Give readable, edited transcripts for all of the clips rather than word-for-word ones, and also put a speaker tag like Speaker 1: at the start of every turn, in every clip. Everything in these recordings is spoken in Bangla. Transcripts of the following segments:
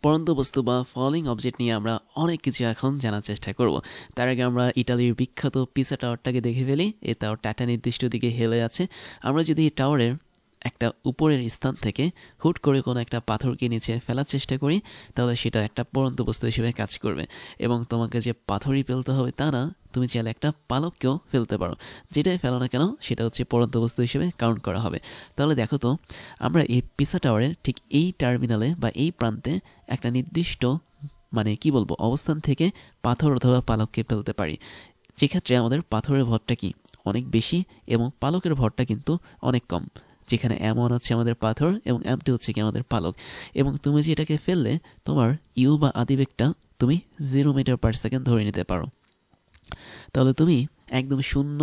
Speaker 1: পড়ন্ত বস্তু বা ফলিং অবজেক্ট নিয়ে আমরা অনেক কিছু এখন জানার চেষ্টা করব। তার আগে আমরা ইতালির বিখ্যাত পিসা টাওয়ারটাকে দেখে ফেলি। এই টাওয়ারটা একটা নির্দিষ্ট দিকে হেলে আছে। আমরা যদি এই টাওয়ারের একটা উপরের স্থান থেকে হুট করে কোনো একটা পাথরকে নিচে ফেলার চেষ্টা করি, তাহলে সেটা একটা পড়ন্ত বস্তু হিসেবে কাজ করবে। এবং তোমাকে যে পাথরই ফেলতে হবে তা না, তুমি চাইলে একটা পালককেও ফেলতে পারো। যেটাই ফেলো না কেন সেটা হচ্ছে পড়ন্ত বস্তু হিসেবে কাউন্ট করা হবে। তাহলে দেখো তো, আমরা এই পিসা টাওয়ারের ঠিক এই টার্মিনালে বা এই প্রান্তে একটা নির্দিষ্ট কি বলবো অবস্থান থেকে পাথর অথবা পালককে ফেলতে পারি। যেক্ষেত্রে আমাদের পাথরের ভরটা কি অনেক বেশি এবং পালকের ভরটা কিন্তু অনেক কম। যেখানে M1 হচ্ছে আমাদের পাথর এবং M2 হচ্ছে কি আমাদের পালক। এবং তুমি যে এটাকে ফেললে তোমার ইউ বা আদিবেগটা তুমি 0 মিটার পার সেকেন্ড ধরে নিতে পারো। তাহলে তুমি একদম শূন্য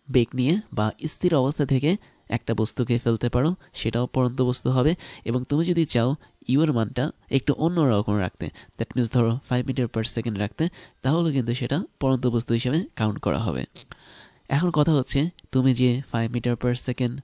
Speaker 1: বেগ নিয়ে বা স্থির অবস্থা থেকে একটা বস্তুকে ফেলতে পারো, সেটাও পড়ন্ত বস্তু হবে। এবং তুমি যদি চাও ইউ এর মানটা একটু অন্যরকম রাখতে, দ্যাট মিনস ধরো 5 মিটার পার সেকেন্ড রাখতে, তাহলে কিন্তু সেটা পড়ন্ত বস্তু হিসেবে কাউন্ট করা হবে। এখন কথা হচ্ছে, তুমি যে 5 মিটার পার সেকেন্ড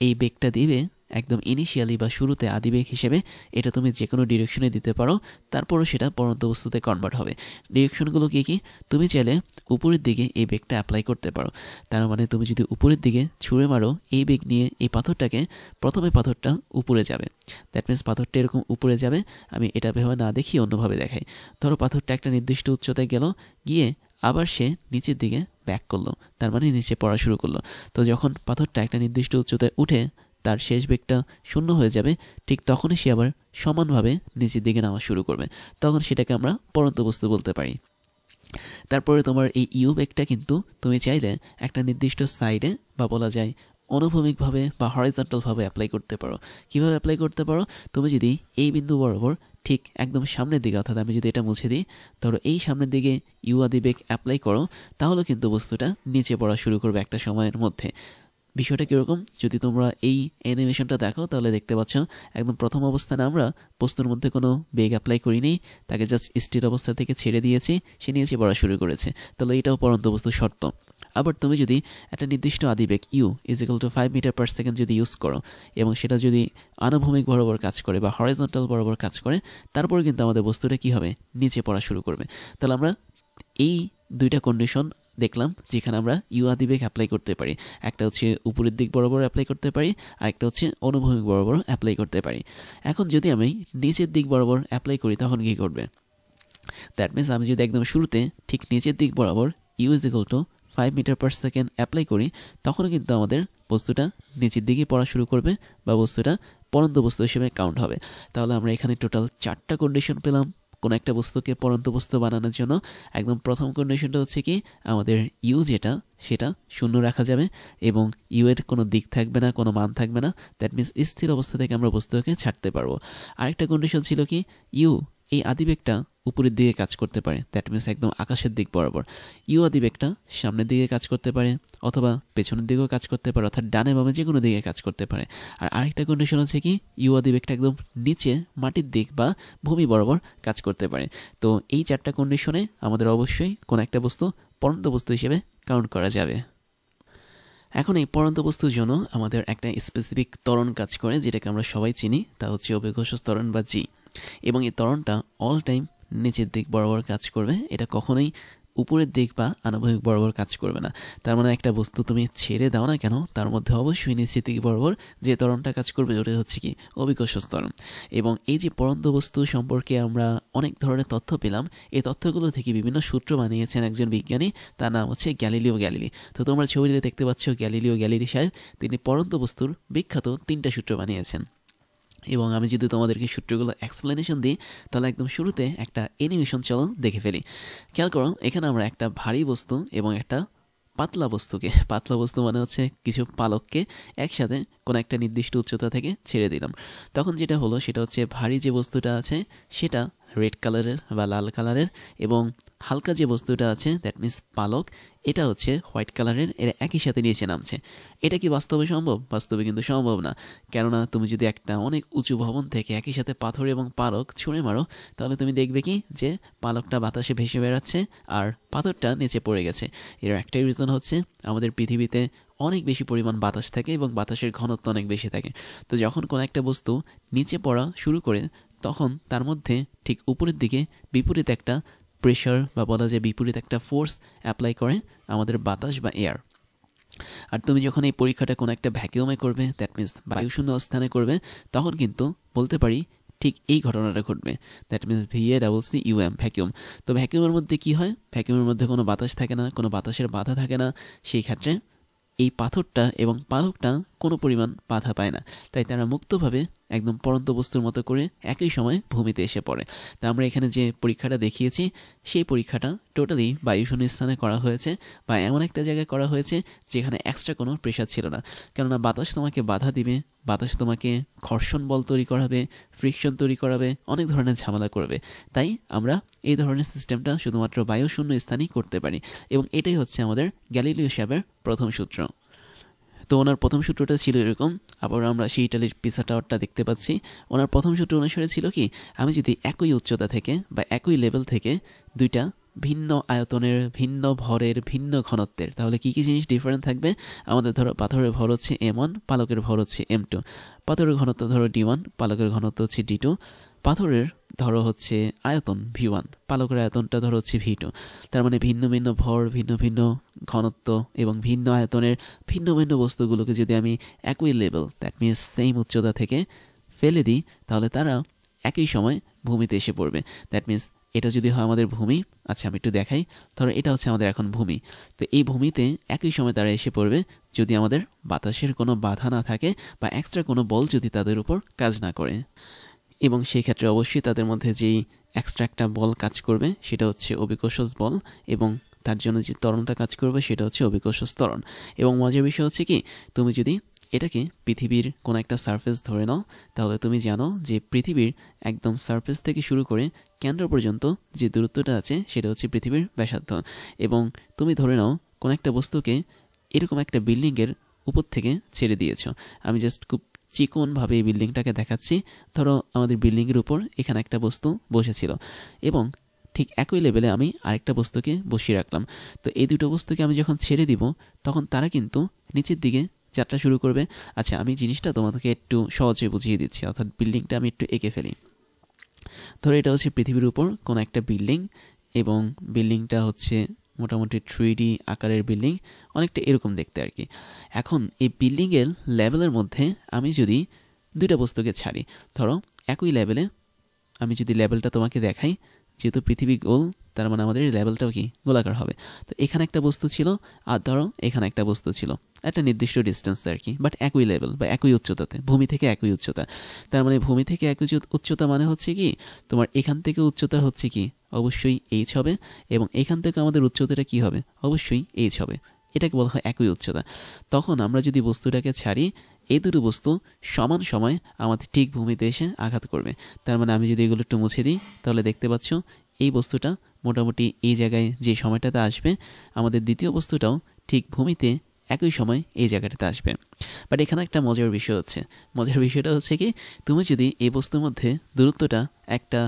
Speaker 1: এই বেগটা দিবে একদম ইনিশিয়ালি বা শুরুতে আদিবেগ হিসেবে, এটা তুমি যে কোনো ডিরেকশনে দিতে পারো, তারপরও সেটা পড়ন্ত বস্তুতে কনভার্ট হবে। ডিরেকশনগুলো কি কি? তুমি চাইলে উপরের দিকে এই বেগটা অ্যাপ্লাই করতে পারো। তার মানে তুমি যদি উপরের দিকে ছুঁড়ে মারো এই বেগ নিয়ে এই পাথরটাকে, প্রথমে পাথরটা উপরে যাবে, দ্যাট মিনস পাথরটা এরকম উপরে যাবে। আমি এটা ভেবে না দেখি অন্যভাবে দেখাই। ধরো পাথরটা একটা নির্দিষ্ট উচ্চতায় গেল, গিয়ে আবার সে নিচের দিকে ব্যাক করলো, তার মানে নিচে পড়া শুরু করলো। তো যখন পাথরটা একটা নির্দিষ্ট উচ্চতায় উঠে তার শেষ বেগটা শূন্য হয়ে যাবে, ঠিক তখনই সে আবার সমানভাবে নিচের দিকে নামা শুরু করবে। তখন সেটাকে আমরা পড়ন্ত বস্তু বলতে পারি। তারপরে তোমার এই ইউ বেগটা কিন্তু তুমি চাইলে একটা নির্দিষ্ট সাইডে বা বলা যায় অনুভূমিকভাবে বা হরিজন্টালভাবে অ্যাপ্লাই করতে পারো। কীভাবে অ্যাপ্লাই করতে পারো? তুমি যদি এই বিন্দু বরাবর ঠিক একদম সামনের দিকে, অর্থাৎ আমি যদি এটা মুছে দিই, ধরো এই সামনের দিকে ইউ আদি বেগ অ্যাপ্লাই করো, তাহলে কিন্তু বস্তুটা নিচে পড়া শুরু করবে একটা সময়ের মধ্যে। বিষয়টা কীরকম? যদি তোমরা এই অ্যানিমেশনটা দেখো তাহলে দেখতে পাচ্ছ একদম প্রথম অবস্থানে আমরা বস্তুর মধ্যে কোনো বেগ অ্যাপ্লাই করিনি, তাকে জাস্ট স্থির অবস্থা থেকে ছেড়ে দিয়েছি, সে নিচে পড়া শুরু করেছে। তাহলে এটাও পড়ন্ত বস্তু শর্ত। আবার তুমি যদি একটা নির্দিষ্ট আদিবেগ u is equal to 5 metre per second যদি ইউজ করো এবং সেটা যদি আনুভূমিক বরাবর কাজ করে বা হরিজন্টাল বরাবর কাজ করে, তারপরে কিন্তু আমাদের বস্তুটা কী হবে? নিচে পড়া শুরু করবে। তাহলে আমরা এই দুইটা কন্ডিশন দেখলাম যেখানে আমরা ইউ আদিবেগ অ্যাপ্লাই করতে পারি। একটা হচ্ছে উপরের দিক বরাবর অ্যাপ্লাই করতে পারি, আর একটা হচ্ছে অনুভূমিক বরাবর অ্যাপ্লাই করতে পারি। এখন যদি আমি নিচের দিক বরাবর অ্যাপ্লাই করি তখন কী করবে? দ্যাট মিনস আমি যদি একদম শুরুতে ঠিক নিচের দিক বরাবর U is equal to 5 metre per second apply করি, তখনও কিন্তু আমাদের বস্তুটা নিচের দিকে পড়া শুরু করবে বা বস্তুটা পড়ন্ত বস্তু হিসেবে কাউন্ট হবে। তাহলে আমরা এখানে টোটাল 4টা কন্ডিশন পেলাম কোনো একটা বস্তুকে পড়ন্ত বস্তু বানানোর জন্য। একদম প্রথম কন্ডিশনটা হচ্ছে কি, আমাদের ইউ যেটা সেটা শূন্য রাখা যাবে এবং ইউ এর কোনো দিক থাকবে না, কোনো মান থাকবে না। দ্যাট মিনস স্থির অবস্থা থেকে আমরা বস্তুকে ছাড়তে পারবো। আরেকটা কন্ডিশন ছিল কি, ইউ এই আদিবেগটা উপরের দিকে কাজ করতে পারে, দ্যাট মিনস একদম আকাশের দিক বরাবর। ইউ আদিবেগটা সামনের দিকে কাজ করতে পারে অথবা পেছনের দিকেও কাজ করতে পারে, অর্থাৎ ডানে বামে যে কোনো দিকে কাজ করতে পারে। আর আরেকটা কন্ডিশন হচ্ছে কি, ইউ আদিবেগটা একদম নিচে মাটির দিক বা ভূমি বরাবর কাজ করতে পারে। তো এই 4টা কন্ডিশনে আমাদের অবশ্যই কোনো একটা বস্তু পড়ন্ত বস্তু হিসেবে কাউন্ট করা যাবে। এখন এই পড়ন্ত বস্তুর জন্য আমাদের একটা স্পেসিফিক ত্বরণ কাজ করে, যেটাকে আমরা সবাই চিনি, তা হচ্ছে অভিকর্ষ ত্বরণ বা জি। এবং এই ত্বরণটা অল টাইম নিচের দিক বরাবর কাজ করবে, এটা কখনোই উপরের দিক বা আনুভূমিক বরাবর কাজ করবে না। তার মানে একটা বস্তু তুমি ছেড়ে দাও না কেন, তার মধ্যে অবশ্যই নিচের দিক বরাবর যে ত্বরণটা কাজ করবে ওটা হচ্ছে কি, অভিকর্ষ ত্বরণ। এবং এই যে পড়ন্ত বস্তু সম্পর্কে আমরা অনেক ধরনের তথ্য পেলাম, এই তথ্যগুলো থেকে বিভিন্ন সূত্র বানিয়েছেন একজন বিজ্ঞানী, তার নাম হচ্ছে গ্যালিলিও গ্যালিলি। তো তোমরা ছবিতে দেখতে পাচ্ছ গ্যালিলিও গ্যালিলি সাহেব, তিনি পড়ন্ত বস্তুর বিখ্যাত 3টা সূত্র বানিয়েছেন। এবং আমি যদি তোমাদেরকে সূত্রগুলো এক্সপ্লেনেশন দিই, তাহলে একদম শুরুতে একটা অ্যানিমেশন চলো দেখে ফেলি। খেয়াল করো, এখানে আমরা একটা ভারী বস্তু এবং একটা পাতলা বস্তু মানে হচ্ছে কিছু পালককে একসাথে কোনো একটা নির্দিষ্ট উচ্চতা থেকে ছেড়ে দিলাম। তখন যেটা হলো সেটা হচ্ছে, ভারী যে বস্তুটা আছে সেটা রেড কালারের বা লাল কালারের, এবং হালকা যে বস্তুটা আছে দ্যাট মিনস পালক, এটা হচ্ছে হোয়াইট কালারের। এরা একই সাথে নিচে নামছে। এটা কি বাস্তবে সম্ভব? বাস্তবে কিন্তু সম্ভব না। কেননা তুমি যদি একটা অনেক উঁচু ভবন থেকে একই সাথে পাথর এবং পালক ছুঁড়ে মারো, তাহলে তুমি দেখবে কি যে পালকটা বাতাসে ভেসে বেড়াচ্ছে আর পাথরটা নিচে পড়ে গেছে। এর একটাই রিজন হচ্ছে, আমাদের পৃথিবীতে অনেক বেশি পরিমাণ বাতাস থাকে এবং বাতাসের ঘনত্ব অনেক বেশি থাকে। তো যখন কোনো একটা বস্তু নিচে পড়া শুরু করে, তখন তার মধ্যে ঠিক উপরের দিকে বিপরীত একটা প্রেশার বা বলা যায় বিপরীত একটা ফোর্স অ্যাপ্লাই করে আমাদের বাতাস বা এয়ার। আর তুমি যখন এই পরীক্ষাটা কোনো একটা ভ্যাকিউমে করবে, দ্যাট মিনস বায়ুশূন্য স্থানে করবে, তখন কিন্তু বলতে পারি ঠিক এই ঘটনাটা ঘটবে। That means VACCUM, vacuum. তো ভ্যাকিউমের মধ্যে কি হয়? ভ্যাকিউমের মধ্যে কোনো বাতাস থাকে না, কোনো বাতাসের বাধা থাকে না। সেই ক্ষেত্রে এই পাথরটা এবং পালকটা কোনো পরিমাণ বাধা পায় না, তাই তারা মুক্তভাবে একদম পড়ন্ত বস্তুর মতো করে একই সময় ভূমিতে এসে পড়ে। তা আমরা এখানে যে পরীক্ষাটা দেখিয়েছি সেই পরীক্ষাটা টোটালি বায়ুশূন্য স্থানে করা হয়েছে বা এমন একটা জায়গায় করা হয়েছে যেখানে এক্সট্রা কোনো প্রেশার ছিল না। কেননা বাতাস তোমাকে বাধা দিবে, বাতাস তোমাকে ঘর্ষণ বল তৈরি করাবে, ফ্রিকশন তৈরি করাবে, অনেক ধরনের ঝামেলা করবে। তাই আমরা এই ধরনের সিস্টেমটা শুধুমাত্র বায়ুশূন্য স্থানেই করতে পারি, এবং এটাই হচ্ছে আমাদের গ্যালিলিও সাহেবের প্রথম সূত্র। তো ওনার প্রথম সূত্রটা ছিল এরকম। আবার আমরা সেই ইটালির পিসা টাওয়ারটা দেখতে পাচ্ছি। ওনার প্রথম সূত্র অনুসারে ছিল কি, আমি যদি একই উচ্চতা থেকে বা একই লেভেল থেকে দুইটা ভিন্ন আয়তনের, ভিন্ন ভরের, ভিন্ন ঘনত্বের, তাহলে কি কি জিনিস ডিফারেন্ট থাকবে? আমাদের ধরো পাথরের ভর হচ্ছে M1, পালকের ভর হচ্ছে M2। পাথরের ঘনত্ব ধরো D1, পালকের ঘনত্ব হচ্ছে D2। পাথরের ধরো হচ্ছে আয়তন V1, পালকের আয়তনটা ধরো হচ্ছে V2। তার মানে ভিন্ন ভিন্ন ভর, ভিন্ন ভিন্ন ঘনত্ব এবং ভিন্ন আয়তনের ভিন্ন ভিন্ন বস্তুগুলোকে যদি আমি একই লেভেল, দ্যাট মিনস সেম উচ্চতা থেকে ফেলে দিই, তাহলে তারা একই সময় ভূমিতে এসে পড়বে। দ্যাট মিনস এটা যদি হয় আমাদের ভূমি, আচ্ছা আমি একটু দেখাই, ধরো এটা হচ্ছে আমাদের এখন ভূমি। তো এই ভূমিতে একই সময় তারা এসে পড়বে যদি আমাদের বাতাসের কোনো বাধা না থাকে বা এক্সট্রা কোনো বল যদি তাদের উপর কাজ না করে। এবং সেই ক্ষেত্রে অবশ্যই তাদের মধ্যে যেই এক্সট্রা একটা বল কাজ করবে সেটা হচ্ছে অভিকর্ষজ বল, এবং তার জন্য যে ত্বরণটা কাজ করবে সেটা হচ্ছে অভিকর্ষজ ত্বরণ। এবং মজার বিষয় হচ্ছে কি, তুমি যদি এটাকে পৃথিবীর কোনো একটা সারফেস ধরে নাও, তাহলে তুমি জানো যে পৃথিবীর একদম সারফেস থেকে শুরু করে কেন্দ্র পর্যন্ত যে দূরত্বটা আছে সেটা হচ্ছে পৃথিবীর ব্যাসার্ধ। এবং তুমি ধরে নাও কোনো একটা বস্তুকে এরকম একটা বিল্ডিংয়ের উপর থেকে ছেড়ে দিয়েছো। আমি জাস্ট খুব চিকনভাবে এই বিল্ডিংটাকে দেখাচ্ছি। ধরো আমাদের বিল্ডিংয়ের উপর এখানে একটা বস্তু বসেছিল, এবং ঠিক একই লেভেলে আমি আরেকটা বস্তুকে বসিয়ে রাখলাম। তো এই দুটো বস্তুকে আমি যখন ছেড়ে দিব, তখন তারা কিন্তু নিচের দিকে যাত্রা শুরু করবে। আচ্ছা আমি জিনিসটা তোমাদেরকে একটু সহজে বুঝিয়ে দিচ্ছি, অর্থাৎ বিল্ডিংটা আমি একটু এঁকে ফেলি। ধরো এটা হচ্ছে পৃথিবীর উপর কোনো একটা বিল্ডিং, এবং বিল্ডিংটা হচ্ছে মোটামুটি 3D আকারের বিল্ডিং, অনেকটা এরকম দেখতে আর কি। এখন এই বিল্ডিংয়ের লেভেলের মধ্যে আমি যদি দুইটা বস্তুকে ছাড়ি, ধরো একই লেভেলে আমি যদি লেভেলটা তোমাকে দেখাই, যেহেতু পৃথিবী গোল তার মানে আমাদের লেভেলটাও কি গোলাকার হবে। তো এখানে একটা বস্তু ছিল, আর ধরো এখানে একটা বস্তু ছিল, একটা নির্দিষ্ট ডিস্টেন্স আর কি, বাট একই লেভেল বা একই উচ্চতাতে, ভূমি থেকে একই উচ্চতা। তার মানে ভূমি থেকে একই উচ্চতা মানে হচ্ছে কি, তোমার এখান থেকে উচ্চতা হচ্ছে কি অবশ্যই H হবে, এবং এখান থেকে আমাদের উচ্চতাটা কি হবে, অবশ্যই H হবে। এটাকে বলা হয় একই উচ্চতা। তখন আমরা যদি বস্তুটাকে ছাড়ি, এই দুটো বস্তু সমান সময় আমাদের ঠিক ভূমিতে এসে আঘাত করবে। তার মানে আমি যদি এগুলো একটু মুছে দিই, তাহলে দেখতে পাচ্ছ এই বস্তুটা মোটামুটি এই জায়গায় যে সময়টাতে আসবে, আমাদের দ্বিতীয় বস্তুটাও ঠিক ভূমিতে একই সময় এই জায়গাটাতে আসবে। বাট এখানে একটা মজার বিষয় হচ্ছে, মজার বিষয়টা হচ্ছে কি, তুমি যদি এই বস্তুর মধ্যে দূরত্বটা একটা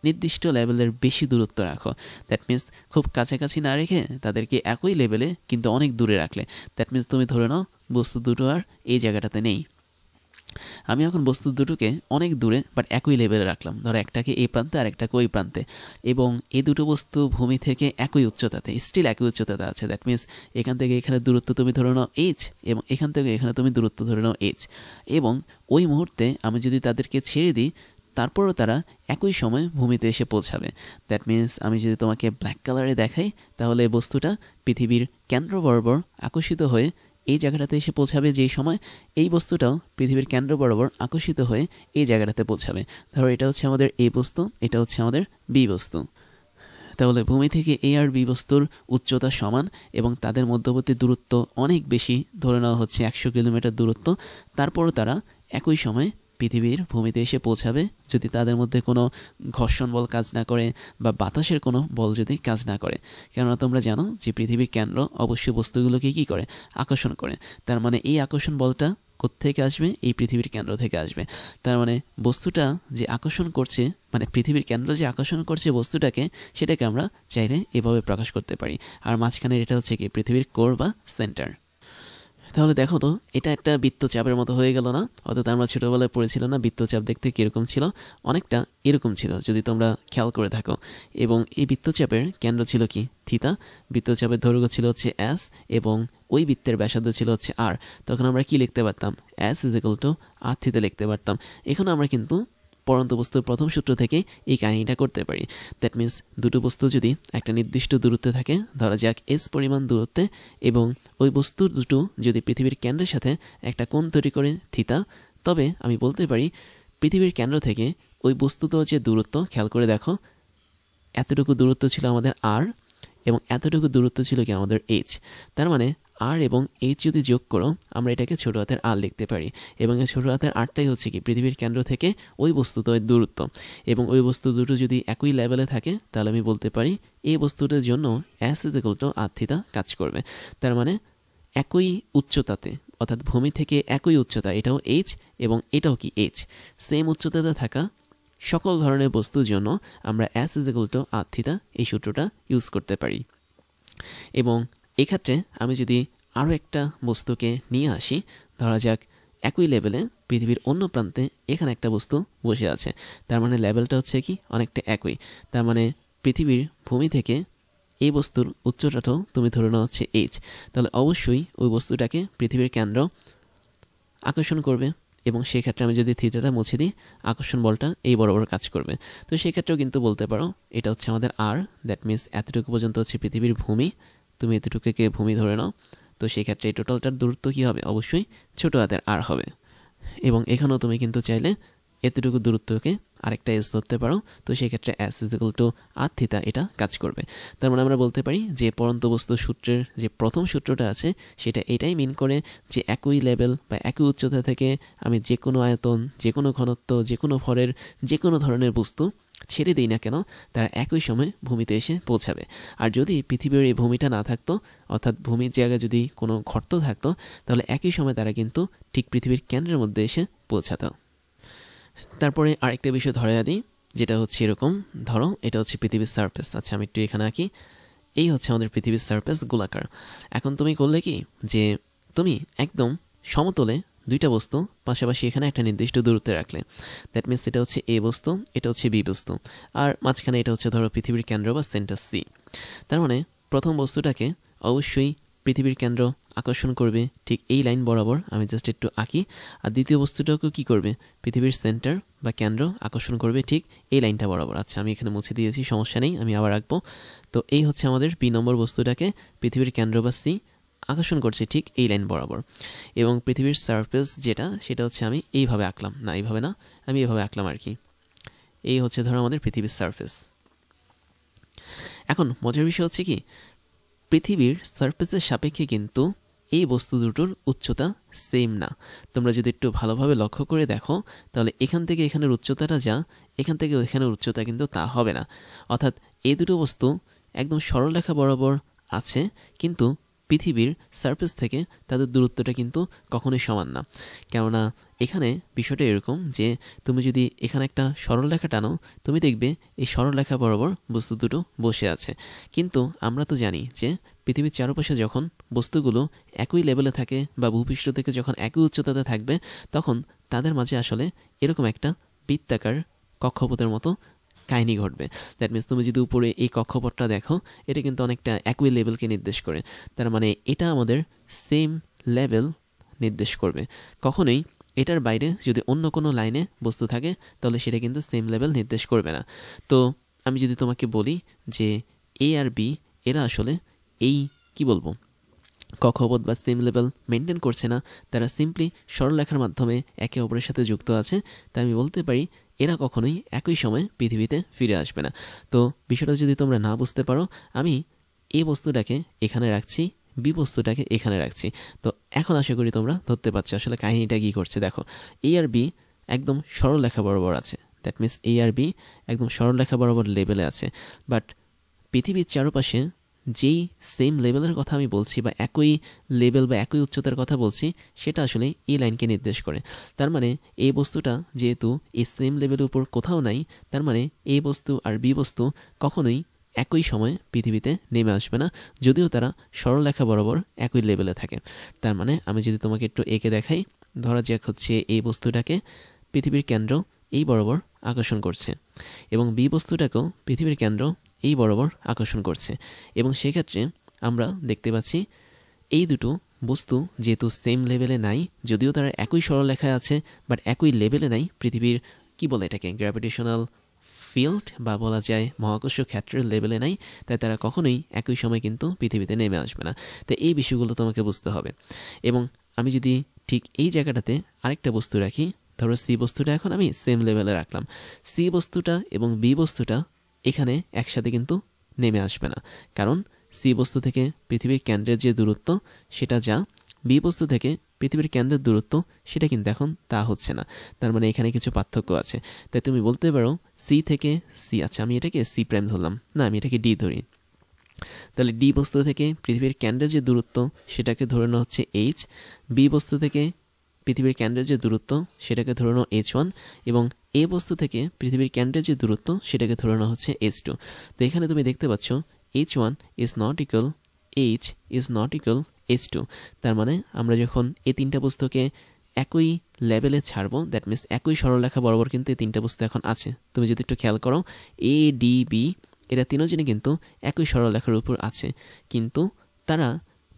Speaker 1: নির্দিষ্ট লেভেলের বেশি দূরত্ব রাখো, দ্যাট মিনস খুব কাছাকাছি না রেখে তাদেরকে একই লেভেলে কিন্তু অনেক দূরে রাখলে, দ্যাট মিনস তুমি ধরে নাও বস্তু দুটো আর এই জায়গাটাতে নেই। আমি এখন বস্তু দুটোকে অনেক দূরে বাট একই লেভেলে রাখলাম, ধরো একটাকে এই প্রান্তে আর একটাকে ওই প্রান্তে, এবং এই দুটো বস্তু ভূমি থেকে একই উচ্চতাতে, স্টিল একই উচ্চতাতে আছে। দ্যাট মিনস এখান থেকে এখানে দূরত্ব তুমি ধরে নাও H, এবং এখান থেকে এখানে তুমি দূরত্ব ধরে নাও H, এবং ওই মুহূর্তে আমি যদি তাদেরকে ছেড়ে দিই, তারপরও তারা একই সময় ভূমিতে এসে পৌঁছাবে। দ্যাট মিনস আমি যদি তোমাকে ব্ল্যাক কালারে দেখাই, তাহলে বস্তুটা পৃথিবীর কেন্দ্র বরাবর আকর্ষিত হয়ে এই জায়গাটাতে এসে পৌঁছাবে যেই সময়, এই বস্তুটাও পৃথিবীর কেন্দ্র বরাবর আকর্ষিত হয়ে এই জায়গাটাতে পৌঁছাবে। ধরো এটা হচ্ছে আমাদের A বস্তু, এটা হচ্ছে আমাদের B বস্তু। তাহলে ভূমি থেকে A আর B বস্তুর উচ্চতা সমান, এবং তাদের মধ্যবর্তী দূরত্ব অনেক বেশি, ধরে নেওয়া হচ্ছে 100 কিলোমিটার দূরত্ব। তারপরও তারা একই সময় পৃথিবীর ভূমিতে এসে পৌঁছাবে যদি তাদের মধ্যে কোনো ঘর্ষণ বল কাজ না করে বা বাতাসের কোনো বল যদি কাজ না করে। কেননা তোমরা জানো যে পৃথিবীর কেন্দ্র অবশ্যই বস্তুগুলোকে কী করে, আকর্ষণ করে। তার মানে এই আকর্ষণ বলটা কোত্থেকে আসবে, এই পৃথিবীর কেন্দ্র থেকে আসবে। তার মানে বস্তুটা যে আকর্ষণ করছে, মানে পৃথিবীর কেন্দ্র যে আকর্ষণ করছে বস্তুটাকে, সেটাকে আমরা চাইলে এভাবে প্রকাশ করতে পারি। আর মাঝখানে এটা হচ্ছে কি পৃথিবীর কোর বা সেন্টার। তাহলে দেখো তো এটা একটা বৃত্তচাপের মতো হয়ে গেল না? অর্থাৎ আমরা ছোটোবেলায় পড়েছিলাম না বৃত্তচাপ দেখতে কীরকম ছিল? অনেকটা এরকম ছিল যদি তোমরা খেয়াল করে থাকো। এবং এই বৃত্তচাপের কেন্দ্র ছিল কি? থিতা। বৃত্তচাপের দৈর্ঘ্য ছিল হচ্ছে এস এবং ওই বৃত্তের ব্যাসার্ধ ছিল হচ্ছে আর। তখন আমরা কি লিখতে পারতাম? এস ইজ ইকুয়াল টু আর থিতা লিখতে পারতাম। এখানে আমরা কিন্তু পরন্ত বস্তুর প্রথম সূত্র থেকে এই কাহিনীটা করতে পারি। দ্যাট মিন্স দুটো বস্তু যদি একটা নির্দিষ্ট দূরত্বে থাকে, ধরা যাক এস পরিমাণ দূরত্বে, এবং ওই বস্তু দুটো যদি পৃথিবীর কেন্দ্রের সাথে একটা কোণ তৈরি করে থিতা, তবে আমি বলতে পারি পৃথিবীর কেন্দ্র থেকে ওই বস্তুত যে দূরত্ব, খেয়াল করে দেখো, এতটুকু দূরত্ব ছিল আমাদের আর এবং এতটুকু দূরত্ব ছিল কি আমাদের এইচ। তার মানে আর এবং এইচ যদি যোগ করো আমরা এটাকে ছোটো হাতের আর লিখতে পারি। এবং এই ছোটো হাতের আরটাই হচ্ছে কি পৃথিবীর কেন্দ্র থেকে ওই বস্তুদ্বয়ের দূরত্ব। এবং ওই বস্তু দুটো যদি একই লেভেলে থাকে তাহলে আমি বলতে পারি এই বস্তুটার জন্য S is equal to R theta কাজ করবে। তার মানে একই উচ্চতাতে, অর্থাৎ ভূমি থেকে একই উচ্চতা, এটাও এইচ এবং এটাও কি এইচ, সেম উচ্চতাতে থাকা সকল ধরনের বস্তুর জন্য আমরা S is equal to R theta এই সূত্রটা ইউজ করতে পারি। এবং এক্ষেত্রে আমি যদি আরও একটা বস্তুকে নিয়ে আসি, ধরা যাক একই লেভেলে পৃথিবীর অন্য প্রান্তে এখানে একটা বস্তু বসে আছে, তার মানে লেভেলটা হচ্ছে কি অনেকটা একই। তার মানে পৃথিবীর ভূমি থেকে এই বস্তুর উচ্চতাটাও তুমি ধরে নেওয়া হচ্ছে এইচ। তাহলে অবশ্যই ওই বস্তুটাকে পৃথিবীর কেন্দ্র আকর্ষণ করবে, এবং সেক্ষেত্রে আমি যদি থিটাটা মুছে দিই আকর্ষণ বলটা এই বরাবর কাজ করবে। তো সেক্ষেত্রেও কিন্তু বলতে পারো এটা হচ্ছে আমাদের আর, দ্যাট মিন্স এতটুকু পর্যন্ত হচ্ছে পৃথিবীর ভূমি, তুমি এতটুকুকে ভূমি ধরে নাও। তো সেক্ষেত্রে এই টোটালটার দূরত্ব কী হবে? অবশ্যই ছোটো হাতের আর হবে। এবং এখানেও তুমি কিন্তু চাইলে এতটুকু দূরত্বকে আরেকটা এস ধরতে পারো। তো সেক্ষেত্রে S is equal to R theta এটা কাজ করবে। তার মানে আমরা বলতে পারি যে পরন্ত বস্তু সূত্রের যে প্রথম সূত্রটা আছে সেটা এটাই মিন করে যে একই লেভেল বা একই উচ্চতা থেকে আমি যে কোনো আয়তন, যে কোনো ঘনত্ব, যে কোনো ভরের যে কোনো ধরনের বস্তু ছেড়ে দিই না কেন তারা একই সময় ভূমিতে এসে পৌঁছাবে। আর যদি পৃথিবীর এই ভূমিটা না থাকতো, অর্থাৎ ভূমির জায়গায় যদি কোনো গর্ত থাকতো, তাহলে একই সময় তারা কিন্তু ঠিক পৃথিবীর কেন্দ্রের মধ্যে এসে পৌঁছাতো। তারপরে আরেকটা বিষয় ধরে দিই, যেটা হচ্ছে এরকম, ধরো এটা হচ্ছে পৃথিবীর সারফেস। আচ্ছা আমি একটু এখানে আঁকি, এই হচ্ছে আমাদের পৃথিবীর সারফেস গোলাকার। এখন তুমি করলে কি যে তুমি একদম সমতলে দুইটা বস্তু পাশাপাশি এখানে একটা নির্দিষ্ট দূরত্বে রাখলে, দ্যাট মিনস এটা হচ্ছে এ বস্তু, এটা হচ্ছে বি বস্তু, আর মাঝখানে এটা হচ্ছে ধরো পৃথিবীর কেন্দ্র বা সেন্টার সি। তার মানে প্রথম বস্তুটাকে অবশ্যই পৃথিবীর কেন্দ্র আকর্ষণ করবে ঠিক এই লাইন বরাবর, আমি জাস্ট একটু আঁকি। আর দ্বিতীয় বস্তুটাকেও কী করবে? পৃথিবীর সেন্টার বা কেন্দ্র আকর্ষণ করবে ঠিক এই লাইনটা বরাবর। আচ্ছা আমি এখানে মুছে দিয়েছি, সমস্যা নেই, আমি আবার আঁকবো। তো এই হচ্ছে আমাদের বি নম্বর বস্তুটাকে পৃথিবীর কেন্দ্র বা সি আকর্ষণ করছে ঠিক এই লাইন বরাবর। এবং পৃথিবীর সারফেস যেটা, সেটা হচ্ছে আমি এইভাবে আঁকলাম, না এইভাবে না, আমি এইভাবে আঁকলাম আর কি। এই হচ্ছে ধরো আমাদের পৃথিবীর সারফেস। এখন মজার বিষয় হচ্ছে কি, পৃথিবীর সারফেসের সাপেক্ষে কিন্তু এই বস্তু দুটোর উচ্চতা সেম না। তোমরা যদি একটু ভালোভাবে লক্ষ্য করে দেখো তাহলে এখান থেকে এখানের উচ্চতাটা যা, এখান থেকে এখানের উচ্চতা কিন্তু তা হবে না। অর্থাৎ এই দুটো বস্তু একদম সরলরেখা বরাবর আছে, কিন্তু পৃথিবীর সারফেস থেকে তাদের দূরত্বটা কিন্তু কখনোই সমান না। কেননা এখানে বিষয়টা এরকম যে তুমি যদি এখানে একটা সরলরেখা টানো, তুমি দেখবে এই সরলরেখা বরাবর বস্তু দুটো বসে আছে। কিন্তু আমরা তো জানি যে পৃথিবীর চারপাশে যখন বস্তুগুলো একই লেভেলে থাকে বা ভূপৃষ্ঠ থেকে যখন একই উচ্চতাতে থাকবে, তখন তাদের মাঝে আসলে এরকম একটা বৃত্তাকার কক্ষপথের মতো কাহিনী ঘটবে। দ্যাট মিনস তুমি যদি উপরে এই কক্ষপথটা দেখো, এটা কিন্তু অনেকটা একই লেভেলকে নির্দেশ করে। তার মানে এটা আমাদের সেম লেভেল নির্দেশ করবে। কখনোই এটার বাইরে যদি অন্য কোনো লাইনে বস্তু থাকে তাহলে সেটা কিন্তু সেম লেভেল নির্দেশ করবে না। তো আমি যদি তোমাকে বলি যে এ আর বি এরা আসলে এই কি বলবো কক্ষপথ বা সেম লেভেল মেনটেন করছে না, তারা সিম্পলি সরলরেখার মাধ্যমে একে অপরের সাথে যুক্ত আছে, তাই আমি বলতে পারি এরা কখনোই একই সময়ে পৃথিবীতে ফিরে আসবে না। তো বিষয়টা যদি তোমরা না বুঝতে পারো, আমি এই বস্তুটাকে এখানে রাখছি, বি বস্তুটাকে এখানে রাখছি। তো এখন আশা করি তোমরা ধরতে পারছো আসলে কাহিনীটা কী করছে। দেখো এ আর বি একদম সরলরেখা বরাবর আছে, দ্যাট মিনস এ আর বি একদম সরলরেখা বরাবর লেভেলে আছে। বাট পৃথিবীর চারপাশে যেই সেম লেভেলের কথা আমি বলছি বা একই লেভেল বা একই উচ্চতার কথা বলছি, সেটা আসলে এই লাইনকে নির্দেশ করে। তার মানে এই বস্তুটা যেহেতু এই সেম লেভেলের উপর কোথাও নাই, তার মানে এই বস্তু আর বি বস্তু কখনোই একই সময়ে পৃথিবীতে নেমে আসবে না, যদিও তারা সরলরেখা বরাবর একই লেভেলে থাকে। তার মানে আমি যদি তোমাকে একটু এঁকে দেখাই, ধরা যাক হচ্ছে এই বস্তুটাকে পৃথিবীর কেন্দ্র এই বরাবর আকর্ষণ করছে এবং বি বস্তুটাকেও পৃথিবীর কেন্দ্র এই বরাবর আকর্ষণ করছে, এবং সেক্ষেত্রে আমরা দেখতে পাচ্ছি এই দুটো বস্তু যেহেতু সেম লেভেলে নাই, যদিও তারা একই সরলরেখায় আছে বাট একই লেভেলে নাই, পৃথিবীর কি বলে এটাকে গ্র্যাভিটেশনাল ফিল্ড বা বলা যায় মহাকর্ষ ক্ষেত্রের লেভেলে নাই, তাই তারা কখনোই একই সময় কিন্তু পৃথিবীতে নেমে আসবে না। তো এই বিষয়গুলো তোমাকে বুঝতে হবে। এবং আমি যদি ঠিক এই জায়গাটাতে আরেকটা বস্তু রাখি, ধরো সি বস্তুটা এখন আমি সেম লেভেলে রাখলাম, সি বস্তুটা এবং বি বস্তুটা এখানে একসাথে কিন্তু নেমে আসবে না, কারণ সি বস্তু থেকে পৃথিবীর কেন্দ্রের যে দূরত্ব সেটা যা, বি বস্তু থেকে পৃথিবীর কেন্দ্রের দূরত্ব সেটা কিন্তু এখন তা হচ্ছে না। তার মানে এখানে কিছু পার্থক্য আছে। তাই তুমি বলতে পারো সি থেকে সি, আচ্ছা আমি এটাকে সি প্রাইম ধরলাম না, আমি এটাকে ডি ধরি, তাহলে ডি বস্তু থেকে পৃথিবীর কেন্দ্রের যে দূরত্ব সেটাকে ধরে নেওয়া হচ্ছে এইচ, বি বস্তু থেকে পৃথিবীর কেন্দ্রের যে দূরত্ব সেটাকে ধরে নাও H1, এবং এ বস্তু থেকে পৃথিবীর কেন্দ্রের যে দূরত্ব সেটাকে ধরে নেওয়া হচ্ছে H2। তো এখানে তুমি দেখতে পাচ্ছ H1 is not equal H is not equal H2। তার মানে আমরা যখন এই তিনটা বস্তুকে একই লেভেলে ছাড়বো, দ্যাট মিনস একই সরলরেখা বরাবর কিন্তু এই তিনটা বস্তু এখন আছে। তুমি যদি একটু খেয়াল করো এ ডি বি এরা তিনজনই কিন্তু একই সরলরেখার উপর আছে, কিন্তু তারা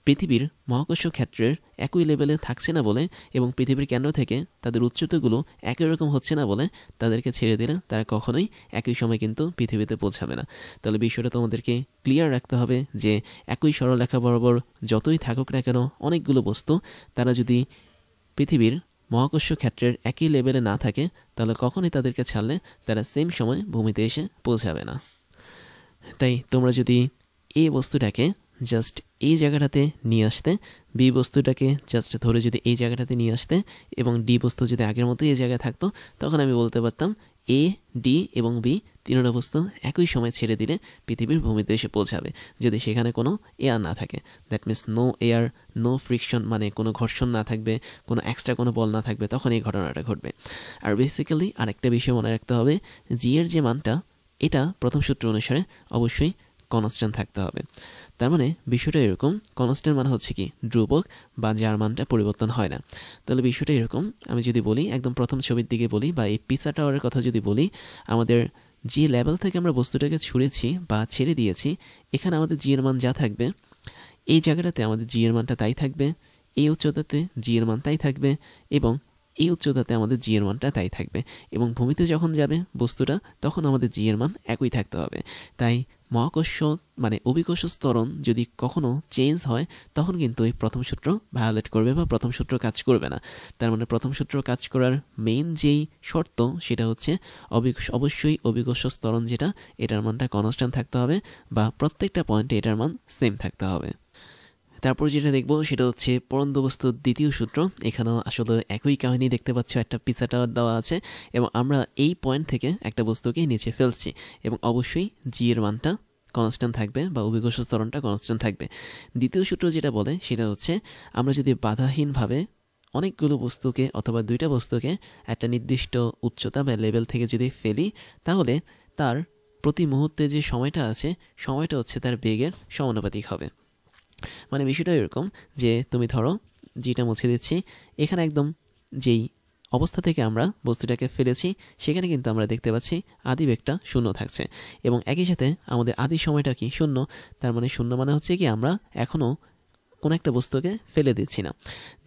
Speaker 1: পৃথিবীর মহাকর্ষ ক্ষেত্রের একই লেভেলে থাকছে না বলে এবং পৃথিবীর কেন্দ্র থেকে তাদের উচ্চতাগুলো একই রকম হচ্ছে না বলে তাদেরকে ছেড়ে দিলে তারা কখনোই একই সময় কিন্তু পৃথিবীতে পৌঁছাবে না। তাহলে বিষয়টা তোমাদেরকে ক্লিয়ার রাখতে হবে যে একই সরলরেখা বরাবর যতই থাকুক না কেন অনেকগুলো বস্তু, তারা যদি পৃথিবীর মহাকর্ষ ক্ষেত্রের একই লেভেলে না থাকে তাহলে কখনোই তাদেরকে ছাড়লে তারা সেম সময় ভূমিতে এসে পৌঁছাবে না। তাই তোমরা যদি এই বস্তুটাকে জাস্ট এই জায়গাটাতে নিয়ে আসতে, বি বস্তুটাকে জাস্ট ধরে যদি এই জায়গাটাতে নিয়ে আসতে এবং ডি বস্তু যদি আগের মতো এই জায়গায় থাকতো, তখন আমি বলতে পারতাম এ ডি এবং বি তিনটা বস্তু একই সময় ছেড়ে দিলে পৃথিবীর ভূমিতে এসে পৌঁছাবে, যদি সেখানে কোনো এয়ার না থাকে। That means no air, no friction, মানে কোনো ঘর্ষণ না থাকবে, কোনো এক্সট্রা কোনো বল না থাকবে, তখন এই ঘটনাটা ঘটবে। আর বেসিক্যালি আরেকটা বিষয় মনে রাখতে হবে, জি এর যে মানটা এটা প্রথম সূত্র অনুসারে অবশ্যই কনস্ট্যান্ট থাকতে হবে। তার মানে বিষয়টা এরকম, কনস্ট্যান্ট মানে হচ্ছে কি ধ্রুবক বা যার মানটা পরিবর্তন হয় না। তাহলে বিষয়টা এরকম, আমি যদি বলি একদম প্রথম ছবির দিকে বলি বা এই পিসা টাওয়ারের কথা যদি বলি, আমাদের যে লেভেল থেকে আমরা বস্তুটাকে ছুঁড়েছি বা ছেড়ে দিয়েছি, এখানে আমাদের জি এর মান যা থাকবে এই জায়গাটাতে আমাদের জি এর মানটা তাই থাকবে, এই উচ্চতাতে জি এর মান তাই থাকবে এবং এই উচ্চতাতে আমাদের জি এর মানটা তাই থাকবে, এবং ভূমিতে যখন যাবে বস্তুটা তখন আমাদের জি এর মান একই থাকতে হবে। তাই মহাকর্ষ মানে অভিকর্ষ ত্বরণ যদি কখনো চেঞ্জ হয় তখন কিন্তু এই প্রথম সূত্র ভায়োলেট করবে বা প্রথম সূত্র কাজ করবে না। তার মানে প্রথম সূত্র কাজ করার মেইন যেই শর্ত সেটা হচ্ছে অবশ্যই অভিকর্ষ ত্বরণ যেটা, এটার মানটা কনস্ট্যান্ট থাকতে হবে বা প্রত্যেকটা পয়েন্টে এটার মান সেম থাকতে হবে। তারপর যেটা দেখবো সেটা হচ্ছে পরন্ত বস্তুর দ্বিতীয় সূত্র। এখানেও আসলে একই কাহিনী দেখতে পাচ্ছ, একটা পিসা টাওয়ার দেওয়া আছে এবং আমরা এই পয়েন্ট থেকে একটা বস্তুকে নিচে ফেলছি এবং অবশ্যই জি এর মানটা কনস্ট্যান্ট থাকবে বা অভিকর্ষ ত্বরণটা কনস্ট্যান্ট থাকবে। দ্বিতীয় সূত্র যেটা বলে সেটা হচ্ছে আমরা যদি বাধাহীনভাবে অনেকগুলো বস্তুকে অথবা দুইটা বস্তুকে একটা নির্দিষ্ট উচ্চতা বা লেভেল থেকে যদি ফেলি, তাহলে তার প্রতি মুহূর্তে যে সময়টা আছে সময়টা হচ্ছে তার বেগের সমানুপাতিক হবে। মানে বিষয়টা এরকম যে তুমি ধরো যেটা মুছে দিচ্ছি, এখানে একদম যেই অবস্থা থেকে আমরা বস্তুটাকে ফেলেছি সেখানে কিন্তু আমরা দেখতে পাচ্ছি আদি বেগটা শূন্য থাকছে এবং একই সাথে আমাদের আদি সময়টা কি শূন্য। তার মানে শূন্য মানে হচ্ছে কি আমরা এখনও কোনো একটা বস্তুকে ফেলে দিচ্ছি না।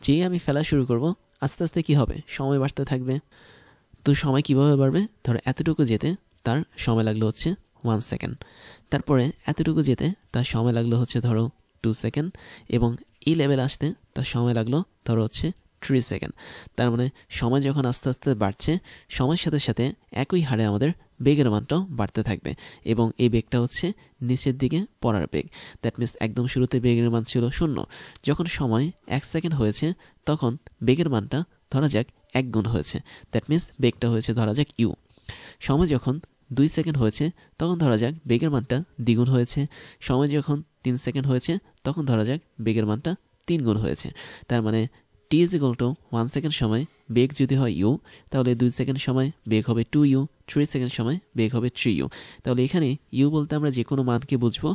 Speaker 1: যে আমি ফেলা শুরু করব আস্তে আস্তে কি হবে, সময় বাড়তে থাকবে। তো সময় কিভাবে বাড়বে, ধরো এতটুকু যেতে তার সময় লাগলো হচ্ছে 1 সেকেন্ড, তারপরে এতটুকু যেতে তার সময় লাগলো হচ্ছে ধরো 2 সেকেন্ড এবং এই লেভেল আসতে তার সময় লাগলো ধরো হচ্ছে 3 সেকেন্ড। তার মানে সময় যখন আস্তে আস্তে বাড়ছে, সময়ের সাথে সাথে একই হারে আমাদের বেগের মানটাও বাড়তে থাকবে এবং এই বেগটা হচ্ছে নিচের দিকে পড়ার বেগ। দ্যাট মিনস একদম শুরুতে বেগের মান ছিল 0, যখন সময় 1 সেকেন্ড হয়েছে তখন বেগের মানটা ধরা যাক 1 গুণ হয়েছে, দ্যাট মিনস বেগটা হয়েছে ধরা যাক ইউ। সময় যখন 2 সেকেন্ড হয়েছে তখন ধরা যাক বেগের মানটা দ্বিগুণ হয়েছে। সময় যখন 3 সেকেন্ড হয়েছে তখন ধরা যাক বেগের মানটা 3 গুণ হয়েছে। তার মানে টি ইজ ইকুয়াল টু 1 সেকেন্ড সময় বেগ যদি হয় ইউ, তাহলে 2 সেকেন্ড সময় বেগ হবে 2u, 3 সেকেন্ড সময় বেগ হবে 3u। তাহলে এখানে ইউ বলতে আমরা যে কোনো মানকে বুঝবো,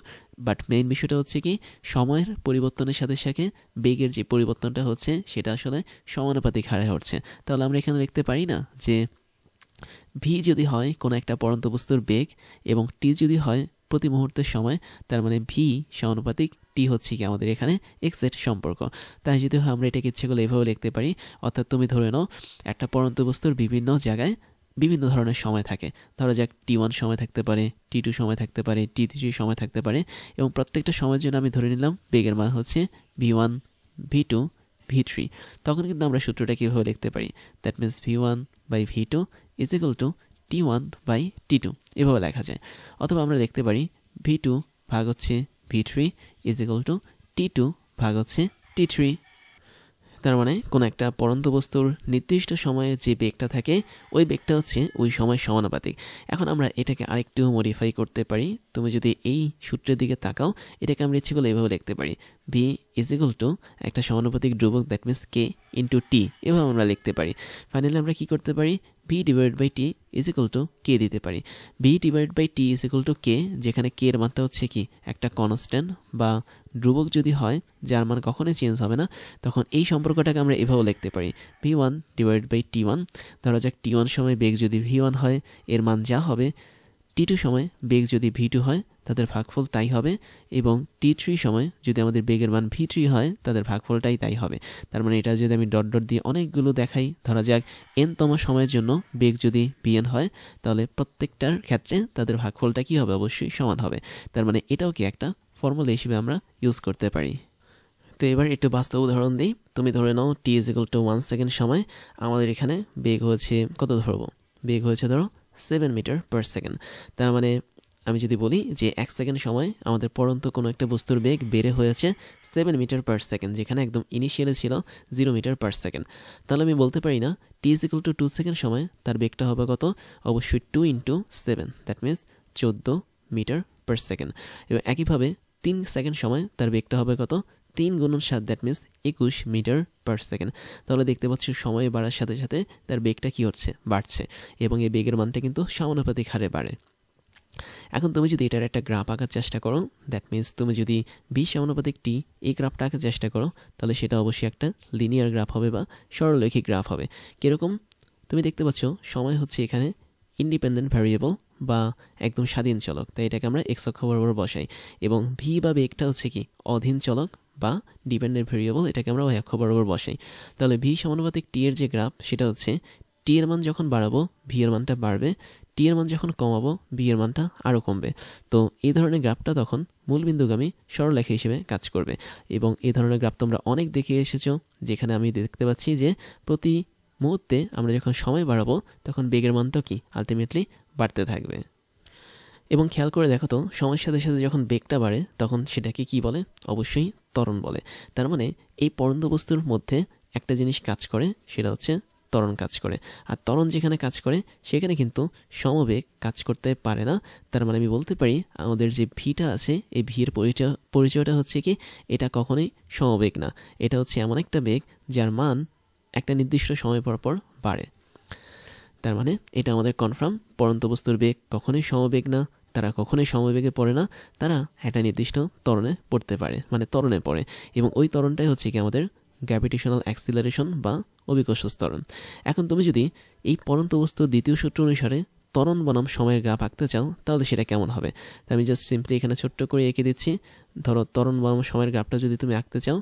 Speaker 1: বাট মেইন বিষয়টা হচ্ছে কি সময়ের পরিবর্তনের সাথে সাথে বেগের যে পরিবর্তনটা হচ্ছে সেটা আসলে সমানুপাতিক হারে হচ্ছে। তাহলে আমরা এখানে লিখতে পারি না যে ভি যদি হয় কোনো একটা পড়ন্ত বস্তুর বেগ এবং টি যদি হয় প্রতি মুহূর্তের সময়, তার মানে ভি সমানুপাতিক টি হচ্ছে কি আমাদের এখানে এক্সের সম্পর্ক। তাই যদি হয় আমরা এটাকে ইচ্ছে করলে এভাবে লিখতে পারি, অর্থাৎ তুমি ধরে নাও একটা পড়ন্ত বস্তুর বিভিন্ন জায়গায় বিভিন্ন ধরনের সময় থাকে। ধরা যাক T1 সময় থাকতে পারে, T2 সময় থাকতে পারে, T3 সময় থাকতে পারে, এবং প্রত্যেকটা সময়ের জন্য আমি ধরে নিলাম বেগের মান হচ্ছে V1, V2, V3। তখন কিন্তু আমরা সূত্রটা কীভাবে লিখতে পারি, that means V1 by V2 is equal to T1 by T2, এভাবে লেখা যায়। অথবা আমরা লিখতে পারি V2 ভাগ হচ্ছে V3 is equal two T2 ভাগ হচ্ছে T3। তার মানে কোনো একটা পড়ন্ত বস্তুর নির্দিষ্ট সময়ে যে বেগটা থাকে ওই বেগটা হচ্ছে ওই সময় সমানুপাতিক। এখন আমরা এটাকে আরেকটু মডিফাই করতে পারি। তুমি যদি এই সূত্রের দিকে তাকাও, এটাকে আমরা ইচ্ছে করলে এভাবে লিখতে পারি, ভি ইজ ইকুয়াল টু একটা সমানুপাতিক ধ্রুবক, that means k into t, এভাবে আমরা লিখতে পারি। ফাইনালি আমরা কি করতে পারি, v divide by t is equal to k দিতে পারি। V divide by t is equal to k, যেখানে কে এর মানটা হচ্ছে কি একটা কনস্ট্যান্ট বা ধ্রুবক যদি হয় যার মান কখনোই চেঞ্জ হবে না, তখন এই সম্পর্কটাকে আমরা এভাবে লিখতে পারি, V1 ডিভাইড বাই T1। ধরা যাক T1 সময় বেগ যদি V1 হয় এর মান যা হবে, T2 সময় বেগ যদি V2 হয় তাদের ভাগফল তাই হবে, এবং T3 সময় যদি আমাদের বেগের মান V3 হয় তাদের ভাগফলটাই তাই হবে। তার মানে এটা যদি আমি ডট ডট দিয়ে অনেকগুলো দেখাই, ধরা যাক n-তম সময়ের জন্য বেগ যদি Vn হয় তাহলে প্রত্যেকটার ক্ষেত্রে তাদের ভাগফলটা কি হবে, অবশ্যই সমান হবে। তার মানে এটাও কি একটা ফর্মুলা হিসেবে আমরা ইউজ করতে পারি। তো এবার একটু বাস্তব উদাহরণ দিই। তুমি ধরে নাও টি ইজ ইকুয়াল টু 1 সেকেন্ড সময় আমাদের এখানে বেগ হয়েছে কত ধরবো, বেগ হয়েছে ধরো 7 মিটার পার সেকেন্ড। তার মানে আমি যদি বলি যে 1 সেকেন্ড সময় আমাদের পড়ন্ত কোনো একটা বস্তুর বেগ বেড়ে হয়েছে 7 মিটার পার সেকেন্ড, যেখানে একদম ইনিশিয়ালে ছিল 0 মিটার পার সেকেন্ড। তাহলে আমি বলতে পারি না T is equal to 2 second সময় তার বেগটা হবে কত, অবশ্যই 2 into 7, that means 14 metre per second. এবং একইভাবে 3 সেকেন্ড সময় তার বেগটা হবে কত, 3 গুণন 7, that means 21 metre per second. তাহলে দেখতে পাচ্ছি সময় বাড়ার সাথে সাথে তার বেগটা কি হচ্ছে, বাড়ছে, এবং এই বেগের মানটা কিন্তু সমানুপাতিক হারে বাড়ে। এখন তুমি যদি এটার একটা গ্রাফ আঁকার চেষ্টা করো, দ্যাট মিনস তুমি যদি ভি সমানুপাতিক টি এই গ্রাফটা আঁকার চেষ্টা করো, তাহলে সেটা অবশ্যই একটা লিনিয়ার গ্রাফ হবে বা সরলরৈখিক গ্রাফ হবে। কীরকম, তুমি দেখতে পাচ্ছ সময় হচ্ছে এখানে ইন্ডিপেন্ডেন্ট ভ্যারিয়েবল বা একদম স্বাধীন চলক, তাই এটাকে আমরা এক্স অক্ষ বরাবর বসাই, এবং ভি বা বেগটা হচ্ছে কি অধীন চলক বা ডিপেন্ডেন্ট ভ্যারিয়েবল, এটাকে আমরা ওই অক্ষ বরাবর বসাই। তাহলে ভি সমানুপাতিক টি এর যে গ্রাফ সেটা হচ্ছে টি এর মান যখন বাড়াবো ভি এর মানটা বাড়বে, টি এর মান যখন কমাবো ভি এর মানটা আরও কমবে। তো এই ধরনের গ্রাফটা তখন মূলবিন্দুগামী সরলরেখা হিসেবে কাজ করবে, এবং এই ধরনের গ্রাফ তোমরা অনেক দেখে এসেছো, যেখানে আমি দেখতে পাচ্ছি যে প্রতি মুহূর্তে আমরা যখন সময় বাড়াবো তখন বেগের মানটা কি আলটিমেটলি বাড়তে থাকবে। এবং খেয়াল করে দেখো তো সময়ের সাথে সাথে যখন বেগটা বাড়ে তখন সেটাকে কি বলে, অবশ্যই ত্বরণ বলে। তার মানে এই পড়ন্ত বস্তুর মধ্যে একটা জিনিস কাজ করে, সেটা হচ্ছে ত্বরণ কাজ করে। আর ত্বরণ যেখানে কাজ করে সেখানে কিন্তু সমবেগ কাজ করতে পারে না। তার মানে আমি বলতে পারি আমাদের যে ভিটা আছে এই ভির পরিচয়টা হচ্ছে কি, এটা কখনোই সমবেগ না, এটা হচ্ছে এমন একটা বেগ যার মান একটা নির্দিষ্ট সময় পর পর বাড়ে। তার মানে এটা আমাদের কনফার্ম, পড়ন্ত বস্তুর বেগ কখনোই সমবেগ না, তারা কখনোই সমবেগে পড়ে না, তারা একটা নির্দিষ্ট ত্বরণে পড়তে পারে, মানে ত্বরণে পড়ে, এবং ওই ত্বরণটাই হচ্ছে কি আমাদের গ্র্যাভিটেশনাল অ্যাক্সিলারেশন বা অভিকর্ষ ত্বরণ। এখন তুমি যদি এই পড়ন্ত বস্তুর দ্বিতীয় সূত্র অনুসারে ত্বরণ বনাম সময়ের গ্রাফ আঁকতে চাও তাহলে সেটা কেমন হবে, আমি জাস্ট সিম্পলি এখানে ছোট্ট করে এঁকে দিচ্ছি। ধরো ত্বরণ বনাম সময়ের গ্রাফটা যদি তুমি আঁকতে চাও,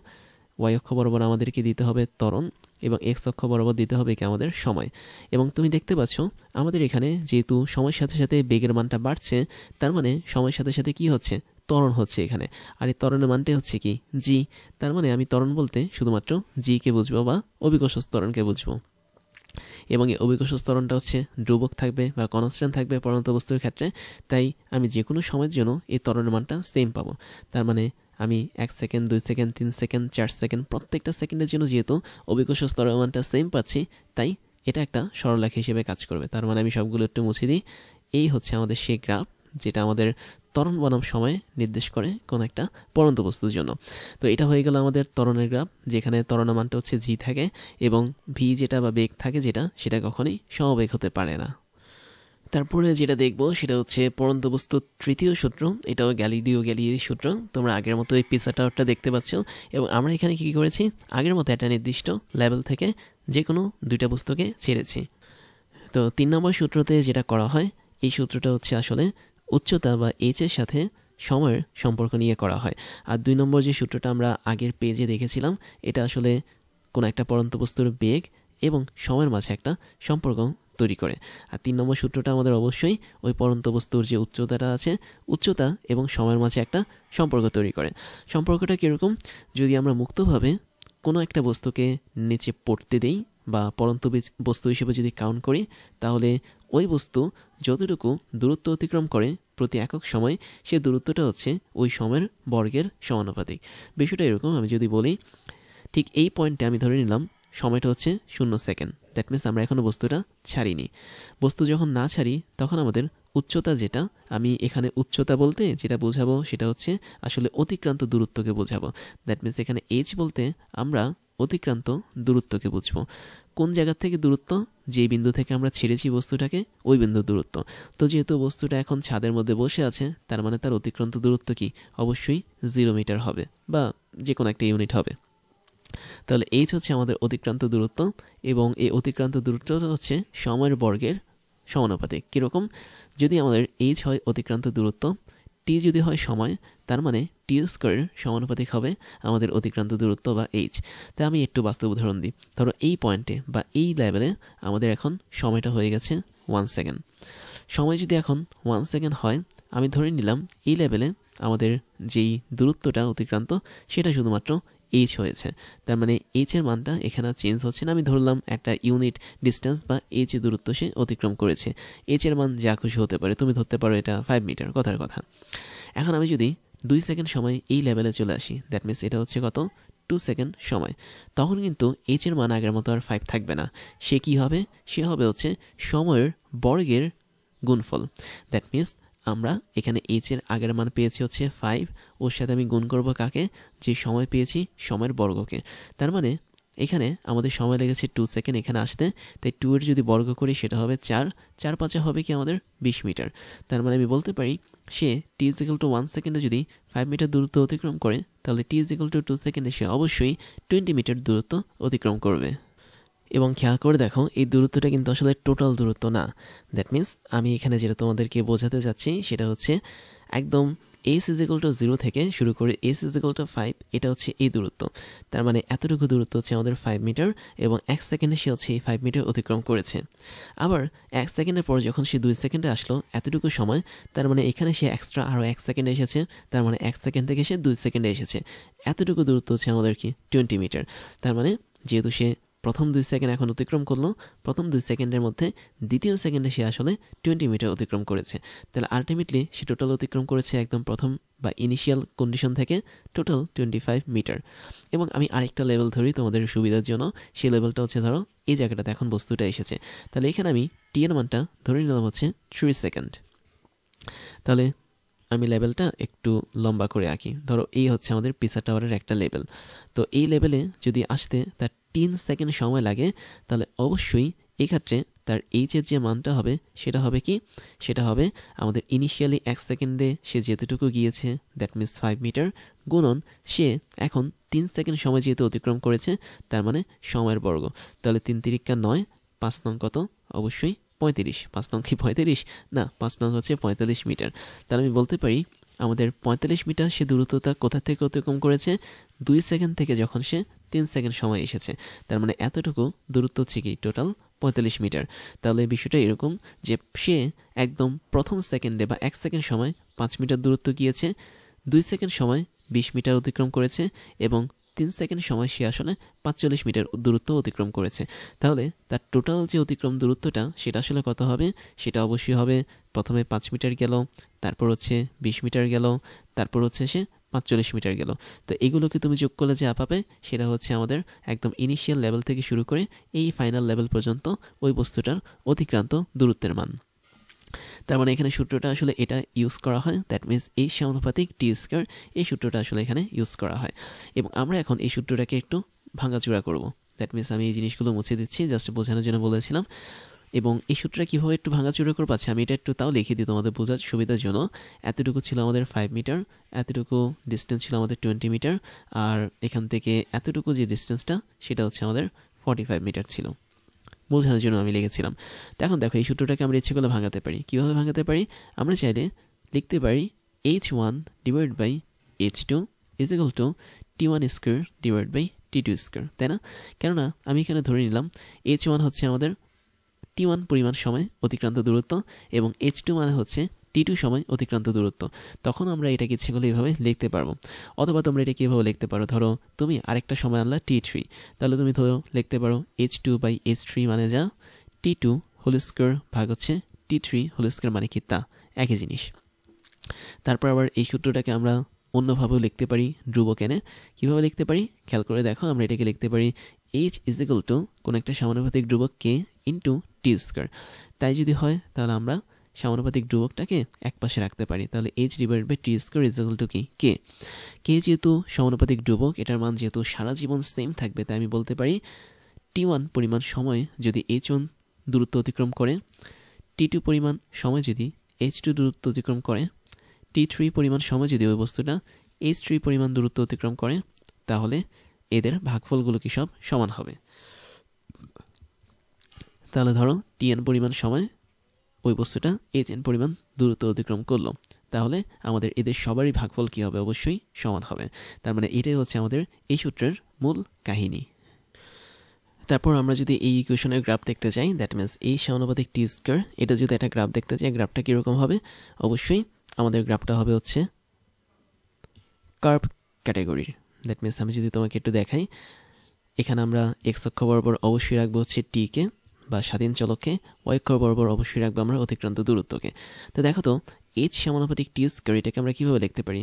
Speaker 1: ওয়াই অক্ষ বরাবর আমাদেরকে দিতে হবে ত্বরণ এবং এক্স অক্ষ বরাবর দিতে হবে কি আমাদের সময়। এবং তুমি দেখতে পাচ্ছ আমাদের এখানে যেহেতু সময়ের সাথে সাথে বেগের মানটা বাড়ছে, তার মানে সময়ের সাথে সাথে কি হচ্ছে, ত্বরণ হচ্ছে এখানে, আর এই ত্বরণের মানটাই হচ্ছে কি জি। তার মানে আমি ত্বরণ বলতে শুধুমাত্র জিকে বুঝবো বা অভিকর্ষ ত্বরণকে বুঝবো, এবং এই অভিকর্ষ ত্বরণটা হচ্ছে ধ্রুবক থাকবে বা কনস্ট্যান্ট থাকবে পড়ন্ত বস্তুর ক্ষেত্রে, তাই আমি যে কোনো সময়ের জন্য এই ত্বরণের মানটা সেম পাবো। তার মানে আমি 1 সেকেন্ড 2 সেকেন্ড 3 সেকেন্ড 4 সেকেন্ড প্রত্যেকটা সেকেন্ডের জন্য যেহেতু অভিকর্ষ ত্বরণের মানটা সেম পাচ্ছি, তাই এটা একটা সরলরেখা হিসেবে কাজ করবে। তার মানে আমি সবগুলো একটু মুছে দিই। এই হচ্ছে আমাদের সেই গ্রাফ যেটা আমাদের ত্বরণ বনাম সময় নির্দেশ করে কোন একটা পড়ন্ত বস্তুর জন্য। তো এটা হয়ে গেল আমাদের ত্বরণের গ্রাফ, যেখানে ত্বরণ মানটা হচ্ছে জি থাকে এবং ভি যেটা বা বেগ থাকে যেটা, সেটা কখনোই সমবেগ হতে পারে না। তারপরে যেটা দেখবো সেটা হচ্ছে পড়ন্ত বস্তুর তৃতীয় সূত্র, এটাও গ্যালিলিও গ্যালিলির সূত্র। তোমরা আগের মতো এই পিসা টাওয়ারটা দেখতে পাচ্ছ, এবং আমরা এখানে কী করেছি, আগের মতো একটা নির্দিষ্ট লেভেল থেকে যে কোনো দুইটা বস্তুকে ছেড়েছি। তো 3 নম্বর সূত্রতে যেটা করা হয়, এই সূত্রটা হচ্ছে আসলে উচ্চতা বা এইচের সাথে সময়ের সম্পর্ক নিয়ে করা হয়। আর 2 নম্বর যে সূত্রটা আমরা আগের পেজে দেখেছিলাম, এটা আসলে কোনো একটা পড়ন্ত বস্তুর বেগ এবং সময়ের মাঝে একটা সম্পর্ক তৈরি করে। আর 3 নম্বর সূত্রটা আমাদের অবশ্যই ওই পড়ন্ত বস্তুর যে উচ্চতাটা আছে, উচ্চতা এবং সময়ের মাঝে একটা সম্পর্ক তৈরি করে। সম্পর্কটা কীরকম, যদি আমরা মুক্তভাবে কোনো একটা বস্তুকে নিচে পড়তে দেই বা পড়ন্ত বস্তু হিসেবে যদি কাউন্ট করি, তাহলে ওই বস্তু যতটুকু দূরত্ব অতিক্রম করে প্রতি একক সময়, সে দূরত্বটা হচ্ছে ওই সময়ের বর্গের সমানুপাতিক। বিষয়টা এরকম, আমি যদি বলি ঠিক এই পয়েন্টে আমি ধরে নিলাম সময়টা হচ্ছে 0 সেকেন্ড, দ্যাট মিনস আমরা এখনও বস্তুটা ছাড়িনি। বস্তু যখন না ছাড়ি তখন আমাদের উচ্চতা, যেটা আমি এখানে উচ্চতা বলতে যেটা বোঝাবো সেটা হচ্ছে আসলে অতিক্রান্ত দূরত্বকে বোঝাবো। দ্যাট মিনস এখানে এইচ বলতে আমরা অতিক্রান্ত দূরত্বকে বুঝবো। কোন জায়গা থেকে দূরত্ব, যে বিন্দু থেকে আমরা ছেড়েছি বস্তুটাকে, ওই বিন্দুর দূরত্ব। তো যেহেতু বস্তুটা এখন ছাদের মধ্যে বসে আছে, তার মানে তার অতিক্রান্ত দূরত্ব কি, অবশ্যই 0 মিটার হবে বা যে কোনো একটা ইউনিট হবে। তাহলে এইচ হচ্ছে আমাদের অতিক্রান্ত দূরত্ব, এবং এই অতিক্রান্ত দূরত্বটা হচ্ছে সময়ের বর্গের সমানুপাতিক। কীরকম, যদি আমাদের এইচ হয় অতিক্রান্ত দূরত্ব, টি যদি হয় সময়, তার মানে টি স্কোয়ার সমানুপাতিক হবে আমাদের অতিক্রান্ত দূরত্ব বা এইচ। তাই আমি একটু বাস্তব উদাহরণ দিই। ধরো এই পয়েন্টে বা এই লেভেলে আমাদের এখন সময়টা হয়ে গেছে 1 সেকেন্ড। সময় যদি এখন 1 সেকেন্ড হয়, আমি ধরে নিলাম এই লেভেলে আমাদের যেই দূরত্বটা অতিক্রান্ত, সেটা শুধুমাত্র এইচ হয়েছে। তার মানে এইচের মানটা এখানে চেঞ্জ হচ্ছে না। আমি ধরলাম একটা ইউনিট ডিস্টেন্স বা এইচ দূরত্ব সে অতিক্রম করেছে। এইচের মান যা খুশি হতে পারে, তুমি ধরতে পারো এটা 5 মিটার, কথার কথা। এখন আমি যদি 2 সেকেন্ড সময় এই লেভেলে চলে আসি, দ্যাট মিনস এটা হচ্ছে কত, 2 সেকেন্ড সময়, তখন কিন্তু এইচের মান আগের মতো আর 5 থাকবে না। সে কি হবে, সে হবে হচ্ছে সময়ের বর্গের গুণফল। দ্যাট মিনস আমরা এখানে এইচের আগের মান পেয়েছি হচ্ছে 5, ওর সাথে আমি গুণ করব কাকে, যে সময় পেয়েছি সময়ের বর্গকে। তার মানে এখানে আমাদের সময় লেগেছে 2 সেকেন্ড এখানে আসতে, তাই 2 এর যদি বর্গ করি সেটা হবে 4, 4 5 হবে কি আমাদের 20 মিটার। তার মানে আমি বলতে পারি সে টি ইজ ইকুয়াল টু 1 সেকেন্ডে যদি 5 মিটার দূরত্ব অতিক্রম করে, তাহলে টি ইজ ইকুয়াল টু 2 সেকেন্ডে সে অবশ্যই 20 মিটার দূরত্ব অতিক্রম করবে। এবং খেয়াল করে দেখো, এই দূরত্বটা কিন্তু আসলে টোটাল দূরত্ব না। দ্যাট মিনস আমি এখানে যেটা তোমাদেরকে বোঝাতে যাচ্ছি সেটা হচ্ছে একদম এস ইজ ইকুয়াল টু 0 থেকে শুরু করে এস ইজ ইকুয়াল টু 5, এটা হচ্ছে এই দূরত্ব। তার মানে এতটুকু দূরত্ব হচ্ছে আমাদের 5 মিটার, এবং 1 সেকেন্ডে সে হচ্ছে এই 5 মিটার অতিক্রম করেছে। আবার 1 সেকেন্ডের পর যখন সে 2 সেকেন্ডে আসলো, এতটুকু সময়, তার মানে এখানে সে এক্সট্রা আরও 1 সেকেন্ডে এসেছে, তার মানে 1 সেকেন্ড থেকে সে 2 সেকেন্ডে এসেছে। এতটুকু দূরত্ব হচ্ছে আমাদের কি 20 মিটার। তার মানে যেহেতু সে প্রথম 2 সেকেন্ড এখন অতিক্রম করলো, প্রথম 2 সেকেন্ডের মধ্যে দ্বিতীয় সেকেন্ডে সে আসলে 20 মিটার অতিক্রম করেছে। তাহলে আলটিমেটলি সে টোটাল অতিক্রম করেছে একদম প্রথম বা ইনিশিয়াল কন্ডিশন থেকে টোটাল 25 মিটার। এবং আমি আরেকটা লেভেল ধরি তোমাদের সুবিধার জন্য, সেই লেভেলটা হচ্ছে ধরো এই জায়গাটাতে এখন বস্তুটা এসেছে। তাহলে এখানে আমি টি এর মানটা ধরে নিলাম হচ্ছে 3 সেকেন্ড। তাহলে আমি লেভেলটা একটু লম্বা করে আঁকি। ধরো এই হচ্ছে আমাদের পিসা টাওয়ারের একটা লেভেল। তো এই লেভেলে যদি আসতে তার 3 সেকেন্ড সময় লাগে, তাহলে অবশ্যই এক্ষেত্রে তার এইচের যে মানটা হবে সেটা হবে কি, সেটা হবে আমাদের ইনিশিয়ালি 1 সেকেন্ডে সে যেতটুকু গিয়েছে, দ্যাট মিনস 5 মিটার, গুণন সে এখন 3 সেকেন্ড সময় যেহেতু অতিক্রম করেছে, তার মানে সময়ের বর্গ। তাহলে 3 তিরিকা 9, 5 নং কত, অবশ্যই 35। 5 নং কি 35? না, 5 নং হচ্ছে 45 মিটার। তাহলে আমি বলতে পারি আমাদের 45 মিটার সে দূরত্বটা কোথা থেকে অতিক্রম করেছে, 2 সেকেন্ড থেকে যখন সে 3 সেকেন্ড সময় এসেছে। তার মানে এতটুকু দূরত্ব হচ্ছে কি টোটাল 45 মিটার। তাহলে বিষয়টা এরকম যে সে একদম প্রথম সেকেন্ডে বা 1 সেকেন্ড সময় 5 মিটার দূরত্ব গিয়েছে, 2 সেকেন্ড সময় 20 মিটার অতিক্রম করেছে, এবং 3 সেকেন্ড সময় সে আসলে 45 মিটার দূরত্ব অতিক্রম করেছে। তাহলে তার টোটাল যে অতিক্রম দূরত্বটা সেটা আসলে কত হবে, সেটা অবশ্যই হবে প্রথমে 5 মিটার গেল, তারপর হচ্ছে 20 মিটার গেল, তারপর হচ্ছে সে 45 মিটার গেল। তো এগুলোকে তুমি যোগ করলে যা পাবে সেটা হচ্ছে আমাদের একদম ইনিশিয়াল লেভেল থেকে শুরু করে এই ফাইনাল লেভেল পর্যন্ত ওই বস্তুটার অতিক্রান্ত দূরত্বের মান। তার মানে এখানে সূত্রটা আসলে এটা ইউজ করা হয়, দ্যাট মিনস এইচ সমানুপাতিক টি স্কয়ার, এই সূত্রটা আসলে এখানে ইউজ করা হয়। এবং আমরা এখন এই সূত্রটাকে একটু ভাঙাচোরা করব, দ্যাট মিনস আমি এই জিনিসগুলো মুছে দিচ্ছি, জাস্ট বোঝানোর জন্য বলেছিলাম। এবং এই সূত্রটা কীভাবে একটু ভাঙাচোরা করে পাচ্ছি আমি এটা একটু তাও লিখে দিই তোমাদের বোঝার সুবিধার জন্য। এতটুকু ছিল আমাদের 5 মিটার, এতটুকু ডিস্টেন্স ছিল আমাদের 20 মিটার, আর এখান থেকে এতটুকু যে ডিস্টেন্সটা সেটা হচ্ছে আমাদের 45 মিটার ছিল, বোঝানোর জন্য আমি লিখেছিলাম। তো এখন দেখো এই সূত্রটাকে আমরা ইচ্ছে করলে ভাঙাতে পারি। কীভাবে ভাঙাতে পারি? আমরা চাইলে লিখতে পারি h1 divide by h2 is equal to t1 square divide by t2 square, তাই না? কেননা আমি এখানে ধরে নিলাম h1 হচ্ছে আমাদের t1 পরিমাণ সময় অতিক্রান্ত দূরত্ব এবং h2 মানে হচ্ছে t2 সময় অতিক্রান্ত দূরত্ব। তখন আমরা এটাকে ইচ্ছে করলে এইভাবে লিখতে পারবো। অথবা তোমরা এটা কীভাবে লিখতে পারো, ধরো তুমি আরেকটা সময় আনলা t3, তাহলে তুমি ধরো লিখতে পারো h2 বাই h3 মানে যা, t2 হোল স্কোয়ার ভাগ হচ্ছে t3 হোল স্কোয়ার মানে কি তা, একই জিনিস। তারপর আবার এই সূত্রটাকে আমরা অন্যভাবেও লিখতে পারি ধ্রুবক এনে। কীভাবে লিখতে পারি খেয়াল করে দেখো, আমরা এটাকে লিখতে পারি h ইজ ইকুয়াল টু কোনো একটা সমানুপাতিক ধ্রুবক k ইন্টু টি স্কোয়ার। তাই যদি হয় তাহলে আমরা সমানুপাতিক ধ্রুবকটাকে এক পাশে রাখতে পারি, তাহলে h divide by T square is equal to কি কে। কে যেহেতু সমানুপাতিক ধ্রুবক, এটার মান যেহেতু সারা জীবন সেম থাকবে, তাই আমি বলতে পারি t1 পরিমাণ সময় যদি h1 দূরত্ব অতিক্রম করে, t2 পরিমাণ সময় যদি h2 দূরত্ব অতিক্রম করে, t3 পরিমাণ সময় যদি ওই বস্তুটা h3 পরিমাণ দূরত্ব অতিক্রম করে, তাহলে এদের ভাগফলগুলো কি সব সমান হবে। তাহলে ধরো tn পরিমাণ সময় ওই বস্তুটা hn পরিমাণ দূরত্ব অতিক্রম করলো, তাহলে আমাদের এদের সবারই ভাগফল কি হবে? অবশ্যই সমান হবে। তার মানে এটাই হচ্ছে আমাদের এই সূত্রের মূল কাহিনী। তারপর আমরা যদি এই ইকুয়েশনের গ্রাফ দেখতে চাই, দ্যাট মিনস এই সমানুপাতিক টি স্কয়ার, এটা যদি একটা গ্রাফ দেখতে চাই, গ্রাফটা কীরকম হবে? অবশ্যই আমাদের গ্রাফটা হবে হচ্ছে কার্ভ ক্যাটাগরির। দ্যাট মিনস আমি যদি তোমাকে একটু দেখাই, এখানে আমরা এক্স অক্ষ বরাবর অবশ্যই রাখবো হচ্ছে টিকে বা স্বাধীন চলককে, ওয়াই অক্ষ বরাবর অবশ্যই রাখবো আমরা অতিক্রান্ত দূরত্বকে। তো দেখো তো এইচ সমানুপাতিক টি স্কয়ার, এটাকে আমরা কীভাবে লিখতে পারি?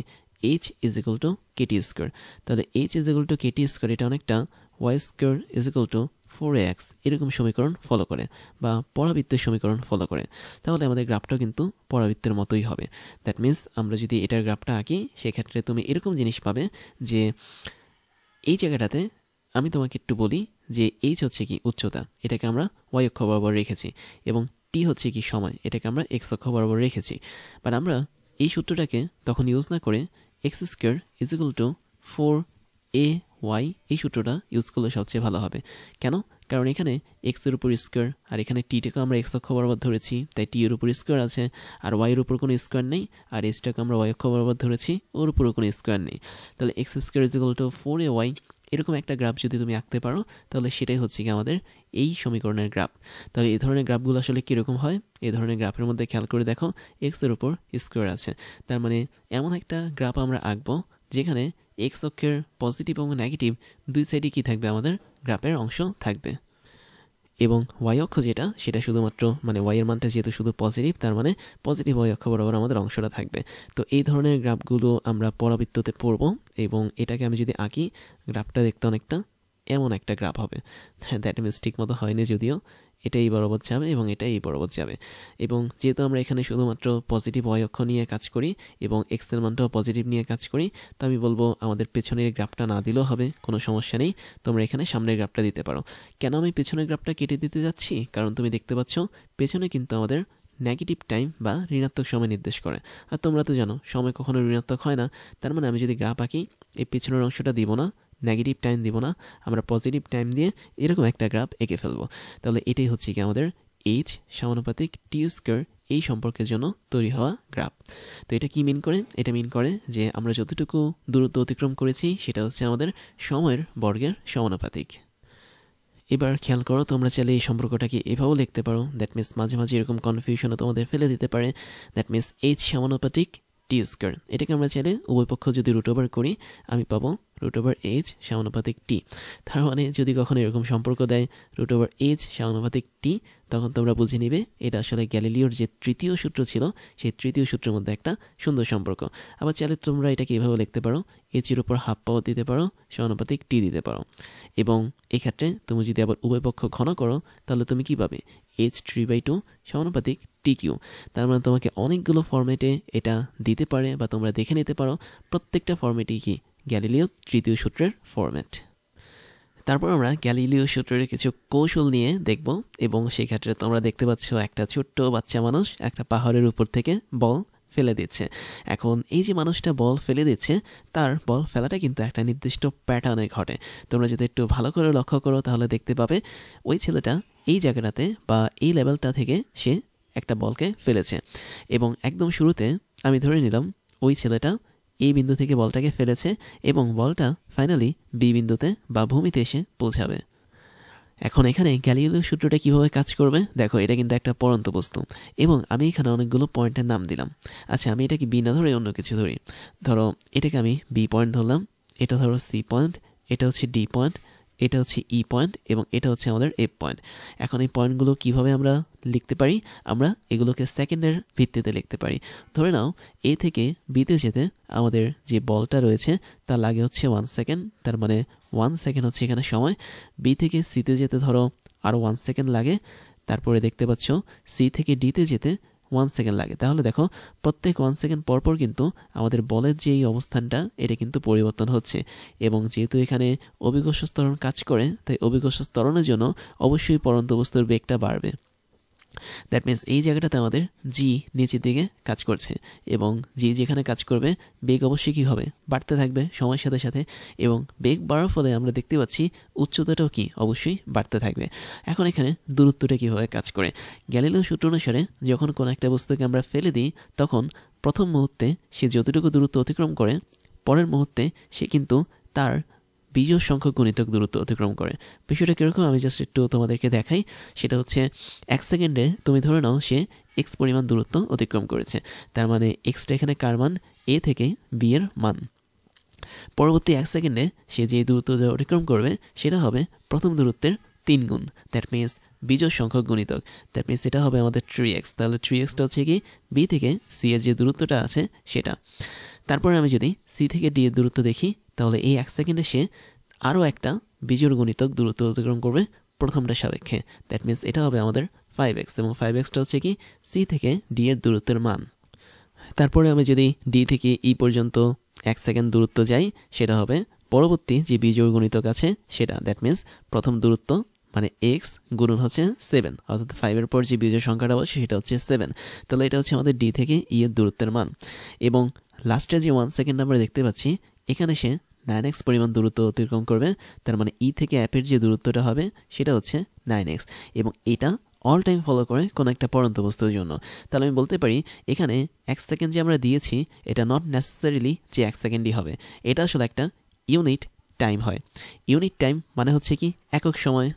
Speaker 1: H is equal to kt square. তাহলে h is equal to kt square, এটা অনেকটা y square is equal to 4ax এরকম সমীকরণ ফলো করে বা পরাবৃত্তের সমীকরণ ফলো করে। তাহলে আমাদের গ্রাফটাও কিন্তু পরাবৃত্তের মতোই হবে। দ্যাট মিনস আমরা যদি এটার গ্রাফটা আঁকি, সেক্ষেত্রে তুমি এরকম জিনিস পাবে যে এই জায়গাটাতে আমি তোমাকে একটু বলি যে এইচ হচ্ছে কি উচ্চতা, এটাকে আমরা ওয়াই অক্ষ বরাবর রেখেছি, এবং টি হচ্ছে কি সময়, এটাকে আমরা এক্স অক্ষ বরাবর রেখেছি। বাট আমরা এই সূত্রটাকে তখন ইউজ না করে x square is equal two 4ay এই সূত্রটা ইউজ করলে সবচেয়ে ভালো হবে। কেন? কারণ এখানে এক্সের উপর স্কোয়ার, আর এখানে টিটাকে আমরা এক্স অক্ষ বরাবর ধরেছি, তাই টি এর উপর স্কোয়ার আছে, আর ওয়াইয়ের উপর কোনো স্কোয়ার নেই, আর এসটাকে আমরা ওয়াই অক্ষ বরাবর ধরেছি, ওর উপরও কোনো স্কোয়ার নেই। তাহলে x square is equal two 4ay এরকম একটা গ্রাফ যদি তুমি আঁকতে পারো, তাহলে সেটাই হচ্ছে কি আমাদের এই সমীকরণের গ্রাফ। তাহলে এই ধরনের গ্রাফগুলো আসলে কীরকম হয়? এই ধরনের গ্রাফের মধ্যে খেয়াল করে দেখো এক্সের উপর স্কোয়ার আছে, তার মানে এমন একটা গ্রাফ আমরা আঁকবো যেখানে এক্স অক্ষের পজিটিভ এবং নেগেটিভ দুই সাইডে কী থাকবে? আমাদের গ্রাফের অংশ থাকবে। এবং ওয়াই অক্ষ যেটা, সেটা শুধুমাত্র মানে ওয়াইয়ের মানটা যেহেতু শুধু পজিটিভ, তার মানে পজিটিভ ওয়াই অক্ষ বরাবর আমাদের অংশটা থাকবে। তো এই ধরনের গ্রাফগুলো আমরা পরাবৃত্ততে পড়ব, এবং এটাকে আমি যদি আঁকি, গ্রাফটা দেখতে অনেকটা এমন একটা গ্রাফ হবে। দ্যাট মিনস ঠিক মতো হয়নি যদিও, এটা এই বরাবর যাবে এবং এটা এই বরাবর যাবে। এবং যেহেতু আমরা এখানে শুধুমাত্র পজিটিভ ওয়াই অক্ষ নিয়ে কাজ করি এবং এক্সের মানটাও পজিটিভ নিয়ে কাজ করি, তো আমি বলবো আমাদের পেছনের গ্রাফটা না দিলেও হবে, কোনো সমস্যা নেই, তোমরা এখানে সামনের গ্রাফটা দিতে পারো। কেন আমি পেছনের গ্রাফটা কেটে দিতে যাচ্ছি? কারণ তুমি দেখতে পাচ্ছ পেছনে কিন্তু আমাদের নেগেটিভ টাইম বা ঋণাত্মক সময় নির্দেশ করে, আর তোমরা তো জানো সময় কখনো ঋণাত্মক হয় না। তার মানে আমি যদি গ্রাফ আঁকি, এই পেছনের অংশটা দিব না, নেগেটিভ টাইম দিব না, আমরা পজিটিভ টাইম দিয়ে এরকম একটা গ্রাফ এঁকে ফেলবো। তাহলে এটাই হচ্ছে কি আমাদের এইচ সমানুপাতিক টি স্কোয়ার এই সম্পর্কের জন্য তৈরি হওয়া গ্রাফ। তো এটা কি মিন করে? এটা মিন করে যে আমরা যতটুকু দূরত্ব অতিক্রম করেছি সেটা হচ্ছে আমাদের সময়ের বর্গের সমানুপাতিক। এবার খেয়াল করো, তোমরা চাইলে এই সম্পর্কটাকে এভাবেও লিখতে পারো। দ্যাট মিনস মাঝে মাঝে এরকম কনফিউশনও তোমাদের ফেলে দিতে পারে। দ্যাট মিনস এইচ সমানুপাতিক টি স্কোয়ার, এটাকে আমরা চাইলে উভয় পক্ষ যদি রুট ওভার করি, আমি পাবো রুট ওভার এইচ সমানুপাতিক টি। তার মানে যদি কখনো এরকম সম্পর্ক দেয় রুট ওভার এইচ সমানুপাতিক টি, তখন তোমরা বুঝে নিবে এটা আসলে গ্যালিলিওর যে তৃতীয় সূত্র ছিল, সেই তৃতীয় সূত্রের মধ্যে একটা সুন্দর সম্পর্ক। আবার চাইলে তোমরা এটাকে এভাবে লিখতে পারো, এইচের উপর হাফ পাওয়ার দিতে পারো, সমানুপাতিক টি দিতে পারো। এবং এক্ষেত্রে তুমি যদি আবার উভয় পক্ষ ঘন করো, তাহলে তুমি কী পাবে? এইচ 3/2 সমানুপাতিক টি টিকিউ, তার মানে তোমাকে অনেকগুলো ফরম্যাটে এটা দিতে পারে বা তোমরা দেখে নিতে পারো প্রত্যেকটা ফরম্যাটই কি গ্যালিলিও তৃতীয় সূত্রের ফরম্যাট। তারপর আমরা গ্যালিলিও সূত্রের কিছু কৌশল নিয়ে দেখব এবং সেই ক্ষেত্রে তোমরা দেখতে পাচ্ছ একটা ছোট্ট বাচ্চা মানুষ একটা পাহাড়ের উপর থেকে বল ফেলে দিচ্ছে। এখন এই যে মানুষটা বল ফেলে দিচ্ছে তার বল ফেলাটা কিন্তু একটা নির্দিষ্ট প্যাটার্নে ঘটে। তোমরা যদি একটু ভালো করে লক্ষ্য করো তাহলে দেখতে পাবে ওই ছেলেটা এই জায়গাটাতে বা এই লেভেলটা থেকে সে একটা বলকে ফেলেছে এবং একদম শুরুতে আমি ধরে নিলাম ওই ছেলেটা এই বিন্দু থেকে বলটাকে ফেলেছে এবং বলটা ফাইনালি বি বিন্দুতে বা ভূমিতে এসে পৌঁছাবে। এখন এখানে গ্যালিলিও সূত্রটা কিভাবে কাজ করবে দেখো, এটা কিন্তু একটা পড়ন্ত বস্তু এবং আমি এখানে অনেকগুলো পয়েন্টের নাম দিলাম। আচ্ছা, আমি এটাকে বি না ধরে অন্য কিছু ধরি। ধরো এটাকে আমি বি পয়েন্ট ধরলাম, এটা ধরো সি পয়েন্ট, এটা হচ্ছে ডি পয়েন্ট, এটা হচ্ছে ই পয়েন্ট এবং এটা হচ্ছে আমাদের এফ পয়েন্ট। এখন এই পয়েন্টগুলো কিভাবে আমরা লিখতে পারি? আমরা এগুলোকে সেকেন্ডের ভিত্তিতে লিখতে পারি। ধরে নাও এ থেকে বিতে যেতে আমাদের যে বলটা রয়েছে তার লাগে হচ্ছে 1 সেকেন্ড, তার মানে 1 সেকেন্ড হচ্ছে এখানে সময়। বি থেকে সিতে যেতে ধরো আরও 1 সেকেন্ড লাগে, তারপরে দেখতে পাচ্ছ সি থেকে ডিতে যেতে 1 সেকেন্ড লাগে। তাহলে দেখো প্রত্যেক 1 সেকেন্ড পরপর কিন্তু আমাদের বলের যে এই অবস্থানটা এটা কিন্তু পরিবর্তন হচ্ছে এবং যেহেতু এখানে অভিকর্ষ ত্বরণ কাজ করে তাই অভিকর্ষ ত্বরণের জন্য অবশ্যই পড়ন্ত বস্তুর বেগটা বাড়বে। দ্যাট মিনস এই জায়গাটাতে আমাদের জি নিচের দিকে কাজ করছে এবং জি যেখানে কাজ করবে বেগ অবশ্যই কী হবে? বাড়তে থাকবে সময়ের সাথে সাথে এবং বেগ বাড়ার ফলে আমরা দেখতে পাচ্ছি উচ্চতাটাও কি অবশ্যই বাড়তে থাকবে। এখন এখানে দূরত্বটা কীভাবে কাজ করে? গ্যালিলিও সূত্র অনুসারে যখন কোনো একটা বস্তুকে আমরা ফেলে দিই তখন প্রথম মুহূর্তে সে যতটুকু দূরত্ব অতিক্রম করে পরের মুহূর্তে সে কিন্তু তার বিজোড় সংখ্যক গুণিতক দূরত্ব অতিক্রম করে। বিষয়টা কীরকম আমি জাস্ট একটু তোমাদেরকে দেখাই। সেটা হচ্ছে 1 সেকেন্ডে তুমি ধরে নাও সে এক্স পরিমাণ দূরত্ব অতিক্রম করেছে, তার মানে এক্সটা এখানে কার মান? এ থেকে বি এর মান। পরবর্তী 1 সেকেন্ডে সে যে দূরত্ব অতিক্রম করবে সেটা হবে প্রথম দূরত্বের 3 গুণ। দ্যাট মিনস বিজোড় সংখ্যক গুণিতক। দ্যাট মিনস এটা হবে আমাদের 3x। তাহলে 3xটা হচ্ছে কি বি থেকে সি এর যে দূরত্বটা আছে সেটা। তারপরে আমি যদি সি থেকে ডি এর দূরত্ব দেখি তাহলে এই 1 সেকেন্ডে সে আরও একটা বিজোড় গুণিতক দূরত্ব অতিক্রম করবে প্রথমটার সাপেক্ষে। দ্যাট মিনস এটা হবে আমাদের 5x এবং 5xটা হচ্ছে কি সি থেকে ডি এর দূরত্বের মান। তারপরে আমি যদি ডি থেকে ই পর্যন্ত 1 সেকেন্ড দূরত্ব যাই সেটা হবে পরবর্তী যে বিজোড় গুণিতক আছে সেটা। দ্যাট মিনস প্রথম দূরত্ব মানে এক্স গুণন হচ্ছে 7, অর্থাৎ 5-এর পর যে বিজোড় সংখ্যাটা বসে সেটা হচ্ছে 7। তাহলে এটা হচ্ছে আমাদের ডি থেকে ই এর দূরত্বের মান এবং লাস্টে যে 1 সেকেন্ড আমরা দেখতে পাচ্ছি এখানে সে 9x পরিমাণ দূরত্ব অতিক্রম করবে। তার মানে ই থেকে অ্যাপের যে দূরত্বটা হবে সেটা হচ্ছে 9x এবং এটা অল টাইম ফলো করে কোনো একটা পড়ন্ত বস্তুর জন্য। তাহলে আমি বলতে পারি এখানে 1 সেকেন্ড যে আমরা দিয়েছি এটা নট নেসেসারিলি যে 1 সেকেন্ডই হবে, এটা আসলে একটা ইউনিট টাইম হয়। ইউনিট টাইম মানে হচ্ছে কি একক সময়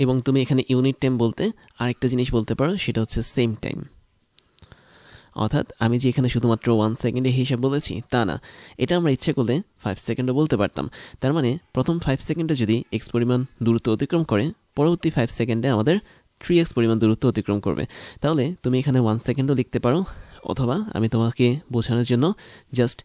Speaker 1: এবং তুমি এখানে ইউনিট টাইম বলতে আরেকটা জিনিস বলতে পারো সেটা হচ্ছে সেম টাইম। অর্থাৎ আমি যে এখানে শুধুমাত্র 1 সেকেন্ডে হিসাব বলেছি তা না, এটা আমরা ইচ্ছে করলে 5 সেকেন্ডও বলতে পারতাম। তার মানে প্রথম 5 সেকেন্ডে যদি এক্স পরিমাণ দূরত্ব অতিক্রম করে পরবর্তী 5 সেকেন্ডে আমাদের 3x পরিমাণ দূরত্ব অতিক্রম করবে। তাহলে তুমি এখানে 1 সেকেন্ডও লিখতে পারো অথবা আমি তোমাকে বোঝানোর জন্য জাস্ট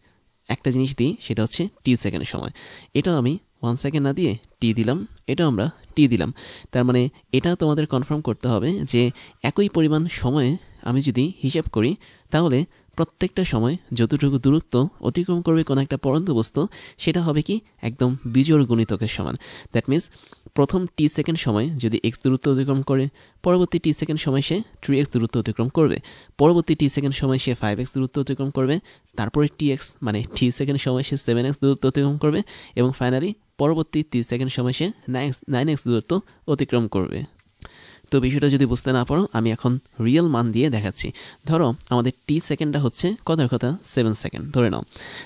Speaker 1: একটা জিনিস দিই সেটা হচ্ছে টি সেকেন্ড সময়। এটাও আমি 1 সেকেন্ড না দিয়ে টি দিলাম, এটাও আমরা টি দিলাম। তার মানে এটা তোমাদের কনফার্ম করতে হবে যে একই পরিমাণ সময়ে আমি যদি হিসাব করি তাহলে প্রত্যেকটা সময় যতটুকু দূরত্ব অতিক্রম করবে কোনো একটা পড়ন্ত বস্তু সেটা হবে কি একদম বিজোড় গুণিতকের সমান। দ্যাট মিনস প্রথম টি সেকেন্ড সময় যদি এক্স দূরত্ব অতিক্রম করে পরবর্তী টি সেকেন্ড সময় সে 3x দূরত্ব অতিক্রম করবে, পরবর্তী টি সেকেন্ড সময় সে 5x দূরত্ব অতিক্রম করবে, তারপরে টিএক্স মানে টি সেকেন্ড সময় সে 7x দূরত্ব অতিক্রম করবে এবং ফাইনালি পরবর্তী 30 সেকেন্ড সময় সে 9x দূরত্ব অতিক্রম করবে। তো বিষয়টা যদি বুঝতে না পারো আমি এখন রিয়েল মান দিয়ে দেখাচ্ছি। ধরো আমাদের টি সেকেন্ডটা হচ্ছে কথার কথা 7 সেকেন্ড ধরে নাও।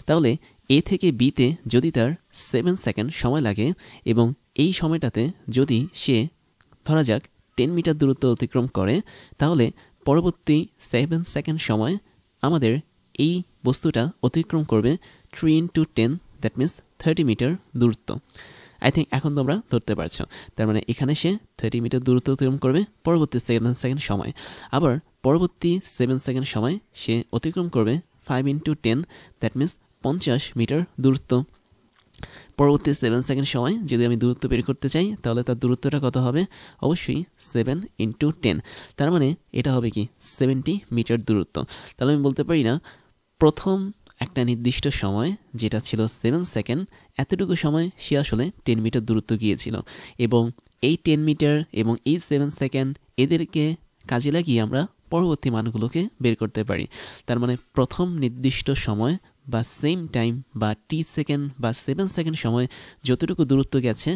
Speaker 1: তাহলে এ থেকে বিতে যদি তার 7 সেকেন্ড সময় লাগে এবং এই সময়টাতে যদি সে ধরা যাক 10 মিটার দূরত্ব অতিক্রম করে তাহলে পরবর্তী 7 সেকেন্ড সময় আমাদের এই বস্তুটা অতিক্রম করবে 3 × 10 দ্যাট মিনস 30 মিটার দূরত্ব। আই থিঙ্ক এখন তোমরা ধরতে পারছো। তার মানে এখানে সে 30 মিটার দূরত্ব অতিক্রম করবে পরবর্তী 7 সেকেন্ড সময়, আবার পরবর্তী 7 সেকেন্ড সময় সে অতিক্রম করবে 5 × 10 দ্যাট মিনস 50 মিটার দূরত্ব। পরবর্তী 7 সেকেন্ড সময় যদি আমি দূরত্ব বের করতে চাই তাহলে তার দূরত্বটা কত হবে? অবশ্যই 7 × 10, তার মানে এটা হবে কি 70 মিটার দূরত্ব। তাহলে আমি বলতে পারি না প্রথম একটা নির্দিষ্ট সময় যেটা ছিল 7 সেকেন্ড, এতটুকু সময় সে আসলে 10 মিটার দূরত্ব গিয়েছিল, এবং এই 10 মিটার এবং এই 7 সেকেন্ড এদেরকে কাজে লাগিয়ে আমরা পরবর্তী মানগুলোকে বের করতে পারি। তার মানে প্রথম নির্দিষ্ট সময় বা সেম টাইম বা টি সেকেন্ড বা 7 সেকেন্ড সময় যতটুকু দূরত্ব গেছে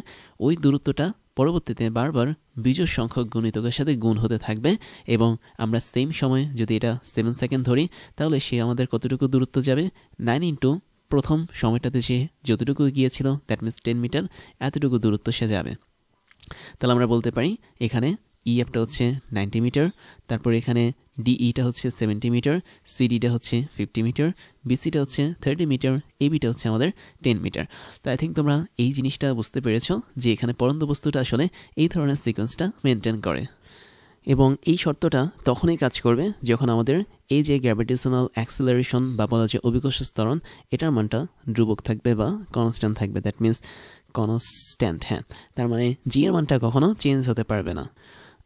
Speaker 1: ওই দূরত্বটা পরবর্তীতে বারবার বিজোড় সংখ্যক গুণিতকের সাথে গুণ হতে থাকবে, এবং আমরা সেম সময় যদি এটা 7 সেকেন্ড ধরি তাহলে সে আমাদের কতটুকু দূরত্ব যাবে? 9 ইন্টু প্রথম সময়টাতে সে যতটুকু গিয়েছিল, দ্যাট মিনস 10 মিটার, এতটুকু দূরত্ব সে যাবে। তাহলে আমরা বলতে পারি এখানে ইএফটা হচ্ছে 90 মিটার, তারপর এখানে ডিইটা হচ্ছে 70 মিটার, সিডিটা হচ্ছে 50 মিটার, বিসিটা হচ্ছে 30 মিটার, এবিটা হচ্ছে আমাদের 10 মিটার। তো আই থিঙ্ক তোমরা এই জিনিসটা বুঝতে পেরেছো যে এখানে পরন্ত বস্তুটা আসলে এই ধরনের সিকোয়েন্সটা মেনটেন করে, এবং এই শর্তটা তখনই কাজ করবে যখন আমাদের এই যে গ্র্যাভিটেশনাল অ্যাক্সিলারেশন বা বলা যায় অভিকর্ষ ত্বরণ, এটার মানটা ধ্রুবক থাকবে বা কনস্ট্যান্ট থাকবে, দ্যাট মিনস কনস্ট্যান্ট। হ্যাঁ, তার মানে জি এর মানটা কখনো চেঞ্জ হতে পারবে না।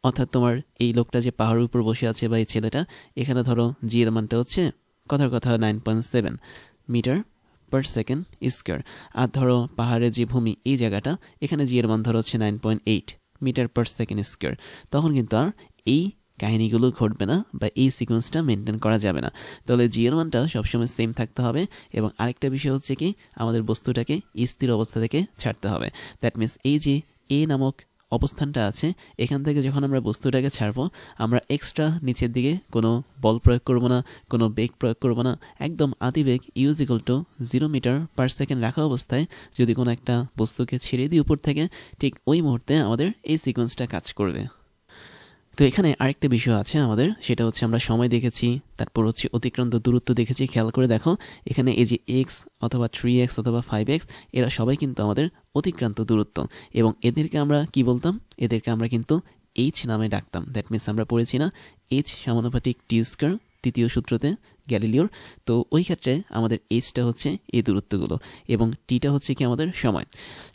Speaker 1: অর্থাৎ তোমার এই লোকটা যে পাহাড়ের উপর বসে আছে বা এই ছেলেটা, এখানে ধরো জি এর মানটা হচ্ছে কথার কথা 9.7 মিটার পার সেকেন্ড স্কোয়ার, আর ধরো পাহাড়ের যে ভূমি এই জায়গাটা, এখানে জি এর মান ধরো হচ্ছে 9.8 মিটার পার সেকেন্ড স্কোয়ার। তখন কিন্তু আর এই কাহিনীগুলো ঘটবে না বা এই সিকোয়েন্সটা মেনটেন করা যাবে না। তাহলে জি এর মানটা সবসময় সেম থাকতে হবে, এবং আরেকটা বিষয় হচ্ছে কি আমাদের বস্তুটাকে স্থির অবস্থা থেকে ছাড়তে হবে। দ্যাট মিনস এই যে এ নামক অবস্থানটা আছে, এখান থেকে যখন আমরা বস্তুটাকে ছাড়বো আমরা এক্সট্রা নিচের দিকে কোনো বল প্রয়োগ করব না, কোনো বেগ প্রয়োগ করব না, একদম আদি বেগ = 0 মিটার পার সেকেন্ড রাখা অবস্থায় যদি কোনো একটা বস্তুকে ছেড়ে দিই উপর থেকে, ঠিক ওই মুহূর্তে আমাদের এই সিকোয়েন্সটা কাজ করবে। তো এখানে আরেকটা বিষয় আছে আমাদের, সেটা হচ্ছে আমরা সময় দেখেছি, তারপর হচ্ছে অতিক্রান্ত দূরত্ব দেখেছি। খেয়াল করে দেখো এখানে এই যে এক্স অথবা 3x অথবা 5x এরা সবাই কিন্তু আমাদের অতিক্রান্ত দূরত্ব, এবং এদেরকে আমরা কি বলতাম? এদেরকে আমরা কিন্তু এইচ নামে ডাকতাম। দ্যাট মিনস আমরা পড়েছি না এইচ সমানুপাতিক টি স্কয়ার, তৃতীয় সূত্রতে গ্যালিলিওর। তো ওই ক্ষেত্রে আমাদের এইচটা হচ্ছে এই দূরত্বগুলো এবং টিটা হচ্ছে কি আমাদের সময়।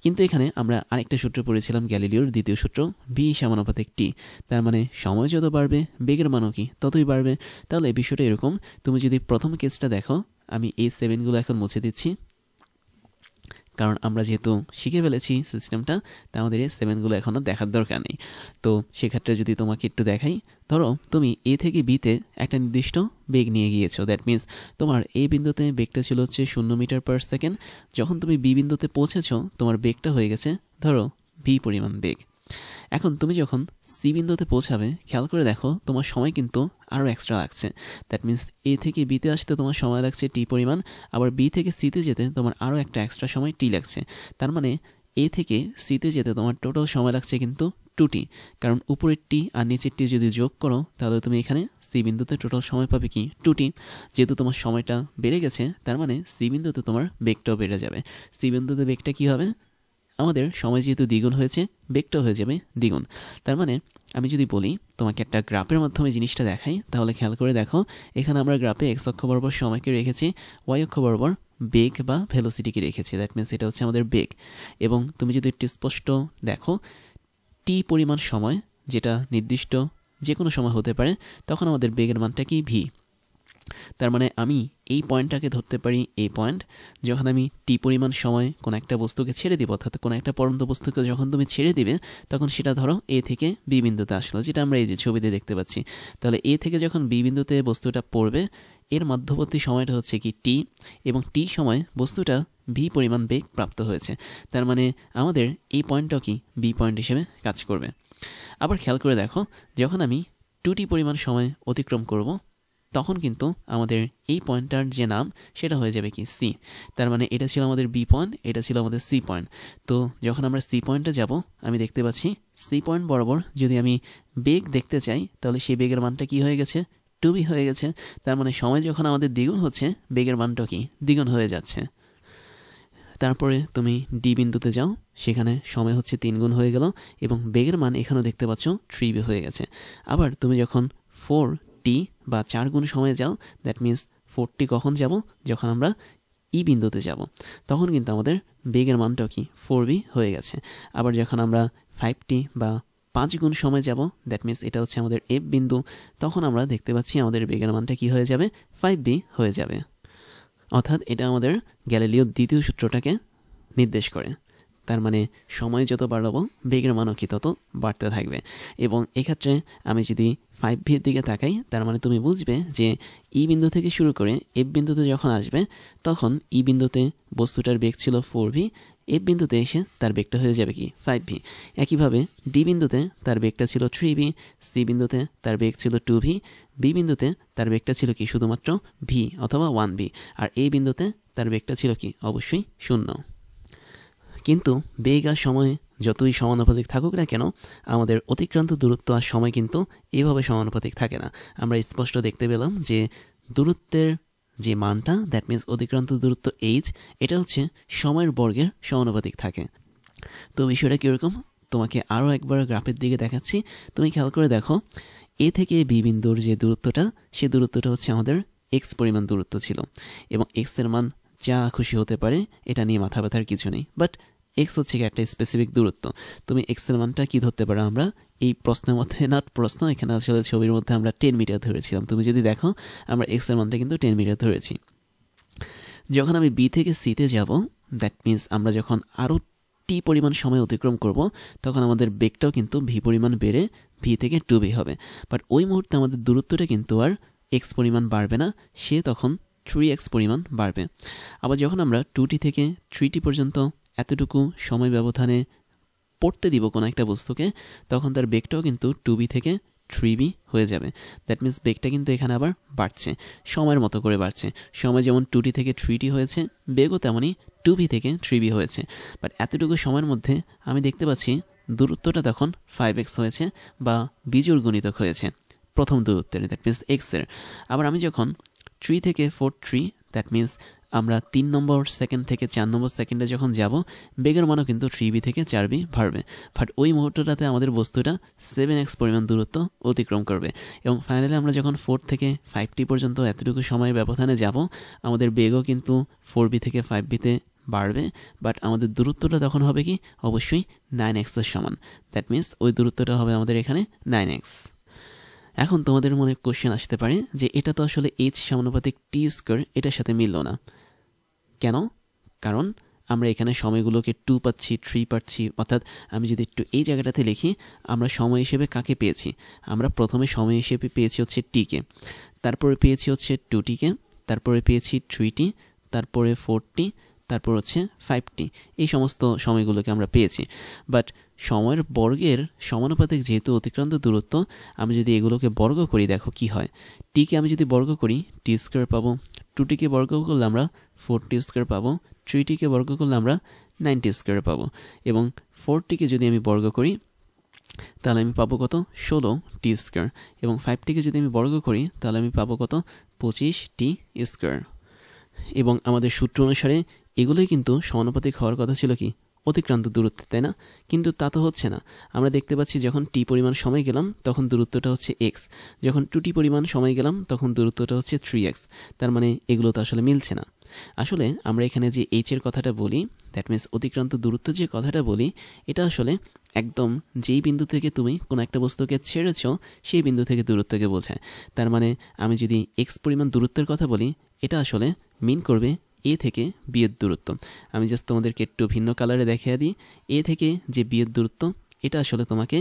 Speaker 1: কিন্তু এখানে আমরা আরেকটা সূত্র পড়েছিলাম গ্যালিলিওর দ্বিতীয় সূত্র, ভি সমানুপাতিক টি। তার মানে সময় যত বাড়বে বেগের মানও কি ততই বাড়বে। তাহলে বিষয়টা এরকম, তুমি যদি প্রথম কেসটা দেখো, আমি এই 7গুলো এখন মুছে দিচ্ছি, কারণ আমরা যেহেতু শিখে ফেলেছি সিস্টেমটা, তা আমাদের এই 7গুলো এখনও দেখার দরকার নেই। তো সেক্ষেত্রে যদি তোমাকে একটু দেখাই, ধরো তুমি এ থেকে বিতে একটা নির্দিষ্ট বেগ নিয়ে গিয়েছো, দ্যাট মিনস তোমার এই বিন্দুতে বেগটা ছিল হচ্ছে 0 মিটার পার সেকেন্ড। যখন তুমি বি বিন্দুতে পৌঁছেছো তোমার বেগটা হয়ে গেছে ধরো ভি পরিমাণ বেগ। এখন তুমি যখন সি বিন্দুতে পৌঁছাবে, খেয়াল করে দেখো তোমার সময় কিন্তু আরও এক্সট্রা লাগছে। দ্যাট মিনস এ থেকে বিতে আসতে তোমার সময় লাগছে টি পরিমাণ, আবার বি থেকে সিতে যেতে তোমার আরও একটা এক্সট্রা সময় টি লাগছে। তার মানে এ থেকে সিতে যেতে তোমার টোটাল সময় লাগছে কিন্তু 2t, কারণ উপরের টি আর নিচের টি যদি যোগ করো তাহলে তুমি এখানে সি বিন্দুতে টোটাল সময় পাবে কি 2t। যেহেতু তোমার সময়টা বেড়ে গেছে, তার মানে সি বিন্দুতে তোমার বেগটাও বেড়ে যাবে। সি বিন্দুতে বেগটা কী হবে? আমাদের সময় যেহেতু দ্বিগুণ হয়েছে, বেগটাও হয়ে যাবে দ্বিগুণ। তার মানে আমি যদি বলি তোমাকে একটা গ্রাফের মাধ্যমে জিনিসটা দেখাই, তাহলে খেয়াল করে দেখো এখানে আমরা গ্রাফে এক্স অক্ষ বরাবর সময়কে রেখেছি, ওয়াই অক্ষ বরাবর বেগ বা ভেলোসিটিকে রেখেছি। দ্যাট মিনস এটা হচ্ছে আমাদের বেগ। এবং তুমি যদি একটু স্পষ্ট দেখো, টি পরিমাণ সময় যেটা নির্দিষ্ট যে কোনো সময় হতে পারে, তখন আমাদের বেগের মানটা কি ভি। তার মানে আমি এই পয়েন্টটাকে ধরতে পারি এই পয়েন্ট, যখন আমি টি পরিমাণ সময় কোনো একটা বস্তুকে ছেড়ে দিব, অর্থাৎ কোনো একটা পরন্ত বস্তুকে যখন তুমি ছেড়ে দিবে তখন সেটা ধরো এ থেকে বি বিন্দুতে আসলো, যেটা আমরা এই যে ছবিতে দেখতে পাচ্ছি। তাহলে এ থেকে যখন বি বিন্দুতে বস্তুটা পড়বে, এর মধ্যবর্তী সময়টা হচ্ছে কি টি, এবং টি সময় বস্তুটা ভি পরিমাণ বেগ প্রাপ্ত হয়েছে। তার মানে আমাদের এই পয়েন্টটাও কি বি পয়েন্ট হিসেবে কাজ করবে। আবার খেয়াল করে দেখো, যখন আমি 2t পরিমাণ সময় অতিক্রম করব, তখন কিন্তু আমাদের এই পয়েন্টটার যে নাম সেটা হয়ে যাবে কি সি। তার মানে এটা ছিল আমাদের বি পয়েন্ট, এটা ছিল আমাদের সি পয়েন্ট। তো যখন আমরা সি পয়েন্টে যাব, আমি দেখতে পাচ্ছি সি পয়েন্ট বরাবর যদি আমি বেগ দেখতে চাই, তাহলে সেই বেগের মানটা কি হয়ে গেছে? 2b হয়ে গেছে। তার মানে সময় যখন আমাদের দ্বিগুণ হচ্ছে, বেগের মানটা কি দ্বিগুণ হয়ে যাচ্ছে। তারপরে তুমি ডি বিন্দুতে যাও, সেখানে সময় হচ্ছে 3 গুণ হয়ে গেল, এবং বেগের মান এখানেও দেখতে পাচ্ছ 3b হয়ে গেছে। আবার তুমি যখন 4t বা 4 গুণ সময়ে যাও, দ্যাট মিনস 4t কখন যাব? যখন আমরা ই বিন্দুতে যাব, তখন কিন্তু আমাদের বেগের মানটাও কি 4b হয়ে গেছে। আবার যখন আমরা 5t বা 5 গুণ সময় যাব, দ্যাট মিনস এটা হচ্ছে আমাদের এফ বিন্দু, তখন আমরা দেখতে পাচ্ছি আমাদের বেগের মানটা কি হয়ে যাবে, 5b হয়ে যাবে। অর্থাৎ এটা আমাদের গ্যালিলিও দ্বিতীয় সূত্রটাকে নির্দেশ করে। তার মানে সময় যত বাড়াবো বেগের মানও কি তত বাড়তে থাকবে। এবং এক্ষেত্রে আমি যদি 5v এর দিকে তাকাই, তার মানে তুমি বুঝবে যে ই বিন্দু থেকে শুরু করে এফ বিন্দুতে যখন আসবে, তখন ই বিন্দুতে বস্তুটার বেগ ছিল 4v, এফ বিন্দুতে এসে তার বেগটা হয়ে যাবে কি 5v। একইভাবে ডি বিন্দুতে তার বেগটা ছিল 3v, সি বিন্দুতে তার বেগ ছিল 2v, বি বিন্দুতে তার বেগটা ছিল কি শুধুমাত্র v অথবা 1v, আর এই বিন্দুতে তার বেগটা ছিল কি অবশ্যই 0। কিন্তু বেগ আর সময় যতই সমানুপাতিক থাকুক না কেন, আমাদের অতিক্রান্ত দূরত্ব আর সময় কিন্তু এভাবে সমানুপাতিক থাকে না। আমরা স্পষ্ট দেখতে পেলাম যে দূরত্বের যে মানটা, দ্যাট মিনস অতিক্রান্ত দূরত্ব h, এটা হচ্ছে সময়ের বর্গের সমানুপাতিক থাকে। তো বিষয়টা কীরকম তোমাকে আরও একবার গ্রাফের দিকে দেখাচ্ছি, তুমি খেয়াল করে দেখো, এ থেকে বি বিন্দুর যে দূরত্বটা, সে দূরত্বটা হচ্ছে আমাদের এক্স পরিমাণ দূরত্ব ছিল, এবং এক্সের মান যা খুশি হতে পারে, এটা নিয়ে মাথা ব্যথার কিছু নেই। বাট এক্স হচ্ছে একটা স্পেসিফিক দূরত্ব। তুমি এক্সের মানটা কি ধরতে পারো, আমরা এই প্রশ্নের মধ্যে, নট প্রশ্ন, এখানে আসলে ছবির মধ্যে আমরা 10 মিটার ধরেছিলাম। তুমি যদি দেখো, আমরা এক্সের মানটা কিন্তু 10 মিটার ধরেছি। যখন আমি বি থেকে সিতে যাব, দ্যাট মিনস আমরা যখন আরও টি পরিমাণ সময় অতিক্রম করব, তখন আমাদের বেগটাও কিন্তু ভি পরিমাণ বেড়ে ভি থেকে 2v হবে। বাট ওই মুহূর্তে আমাদের দূরত্বটা কিন্তু আর এক্স পরিমাণ বাড়বে না, সে তখন 3x পরিমাণ বাড়বে। আবার যখন আমরা 2t থেকে 3t পর্যন্ত এতটুকু সময় ব্যবধানে পড়তে দিব কোনো একটা বস্তুকে, তখন তার বেগটাও কিন্তু 2v থেকে 3v হয়ে যাবে। দ্যাট মিনস বেগটা কিন্তু এখানে আবার বাড়ছে, সময়ের মতো করে বাড়ছে। সময় যেমন 2t থেকে 3t হয়েছে, বেগও তেমনই 2v থেকে 3v হয়েছে। বাট এতটুকু সময়ের মধ্যে আমি দেখতে পাচ্ছি দূরত্বটা তখন 5x হয়েছে, বা বিজোড় গুণিতক হয়েছে প্রথম দূরত্বের, দ্যাট মিনস এক্সের। আবার আমি যখন 3 থেকে 4 দ্যাট মিনস আমরা 3 নম্বর সেকেন্ড থেকে 4 নম্বর সেকেন্ডে যখন যাব, বেগের মানও কিন্তু 3v থেকে 4v বাড়বে। বাট ওই মুহূর্তটাতে আমাদের বস্তুটা 7x পরিমাণ দূরত্ব অতিক্রম করবে। এবং ফাইনালি আমরা যখন 4 থেকে 5t পর্যন্ত এতটুকু সময় ব্যবধানে যাব, আমাদের বেগও কিন্তু 4v থেকে 5vতে বাড়বে। বাট আমাদের দূরত্বটা তখন হবে কি অবশ্যই 9x এর সমান। দ্যাট মিনস ওই দূরত্বটা হবে আমাদের এখানে 9x। এখন তোমাদের মনে কোশ্চেন আসতে পারে যে এটা তো আসলে h সমানুপাতিক টি স্কোয়ার, এটার সাথে মিলল না কেন? কারণ আমরা এখানে সময়গুলোকে 2 পাচ্ছি, 3 পাচ্ছি। অর্থাৎ আমি যদি একটু এই জায়গাটাতে লিখি, আমরা সময় হিসেবে কাকে পেয়েছি? আমরা প্রথমে সময় হিসেবে পেয়েছি হচ্ছে টিকে, তারপরে পেয়েছি হচ্ছে 2টিকে, তারপরে পেয়েছি 3টি, তারপরে 4টি, তারপর হচ্ছে 5টি। এই সমস্ত সময়গুলোকে আমরা পেয়েছি। বাট সময়ের বর্গের সমানুপাতিক যেহেতু অতিক্রান্ত দূরত্ব, আমি যদি এগুলোকে বর্গ করি, দেখো কি হয়। টিকে আমি যদি বর্গ করি, টি স্কোয়ার পাবো। 2টিকে বর্গ করলে আমরা 4t স্কোয়ার পাবো। 3টিকে বর্গ করলে আমরা 9t স্কোয়ার পাবো। এবং 4টিকে যদি আমি বর্গ করি, তাহলে আমি পাবো কত? 16t square. এবং 5টিকে যদি আমি বর্গ করি, তাহলে আমি পাবো কত? 25t square. এবং আমাদের সূত্র অনুসারে এগুলোই কিন্তু সমানুপাতিক হওয়ার কথা ছিল কি অতিক্রান্ত দূরত্ব, তাই না? কিন্তু তা তো হচ্ছে না। আমরা দেখতে পাচ্ছি যখন টি পরিমাণ সময় গেলাম, তখন দূরত্বটা হচ্ছে এক্স। যখন 2t পরিমাণ সময় গেলাম, তখন দূরত্বটা হচ্ছে 3x। তার মানে এগুলো তো আসলে মিলছে না। আসলে আমরা এখানে যে h এর কথাটা বলি, দ্যাট মিনস অতিক্রান্ত দূরত্ব যে কথাটা বলি, এটা আসলে একদম যেই বিন্দু থেকে তুমি কোনো একটা বস্তুকে ছেড়েছ, সেই বিন্দু থেকে দূরত্বকে বোঝায়। তার মানে আমি যদি x পরিমাণ দূরত্বের কথা বলি, এটা আসলে মিন করবে এ থেকে বি এর দূরত্ব। আমি জাস্ট তোমাদেরকে একটু ভিন্ন কালারে দেখিয়ে দিই। এ থেকে যে বি এর দূরত্ব, এটা আসলে তোমাকে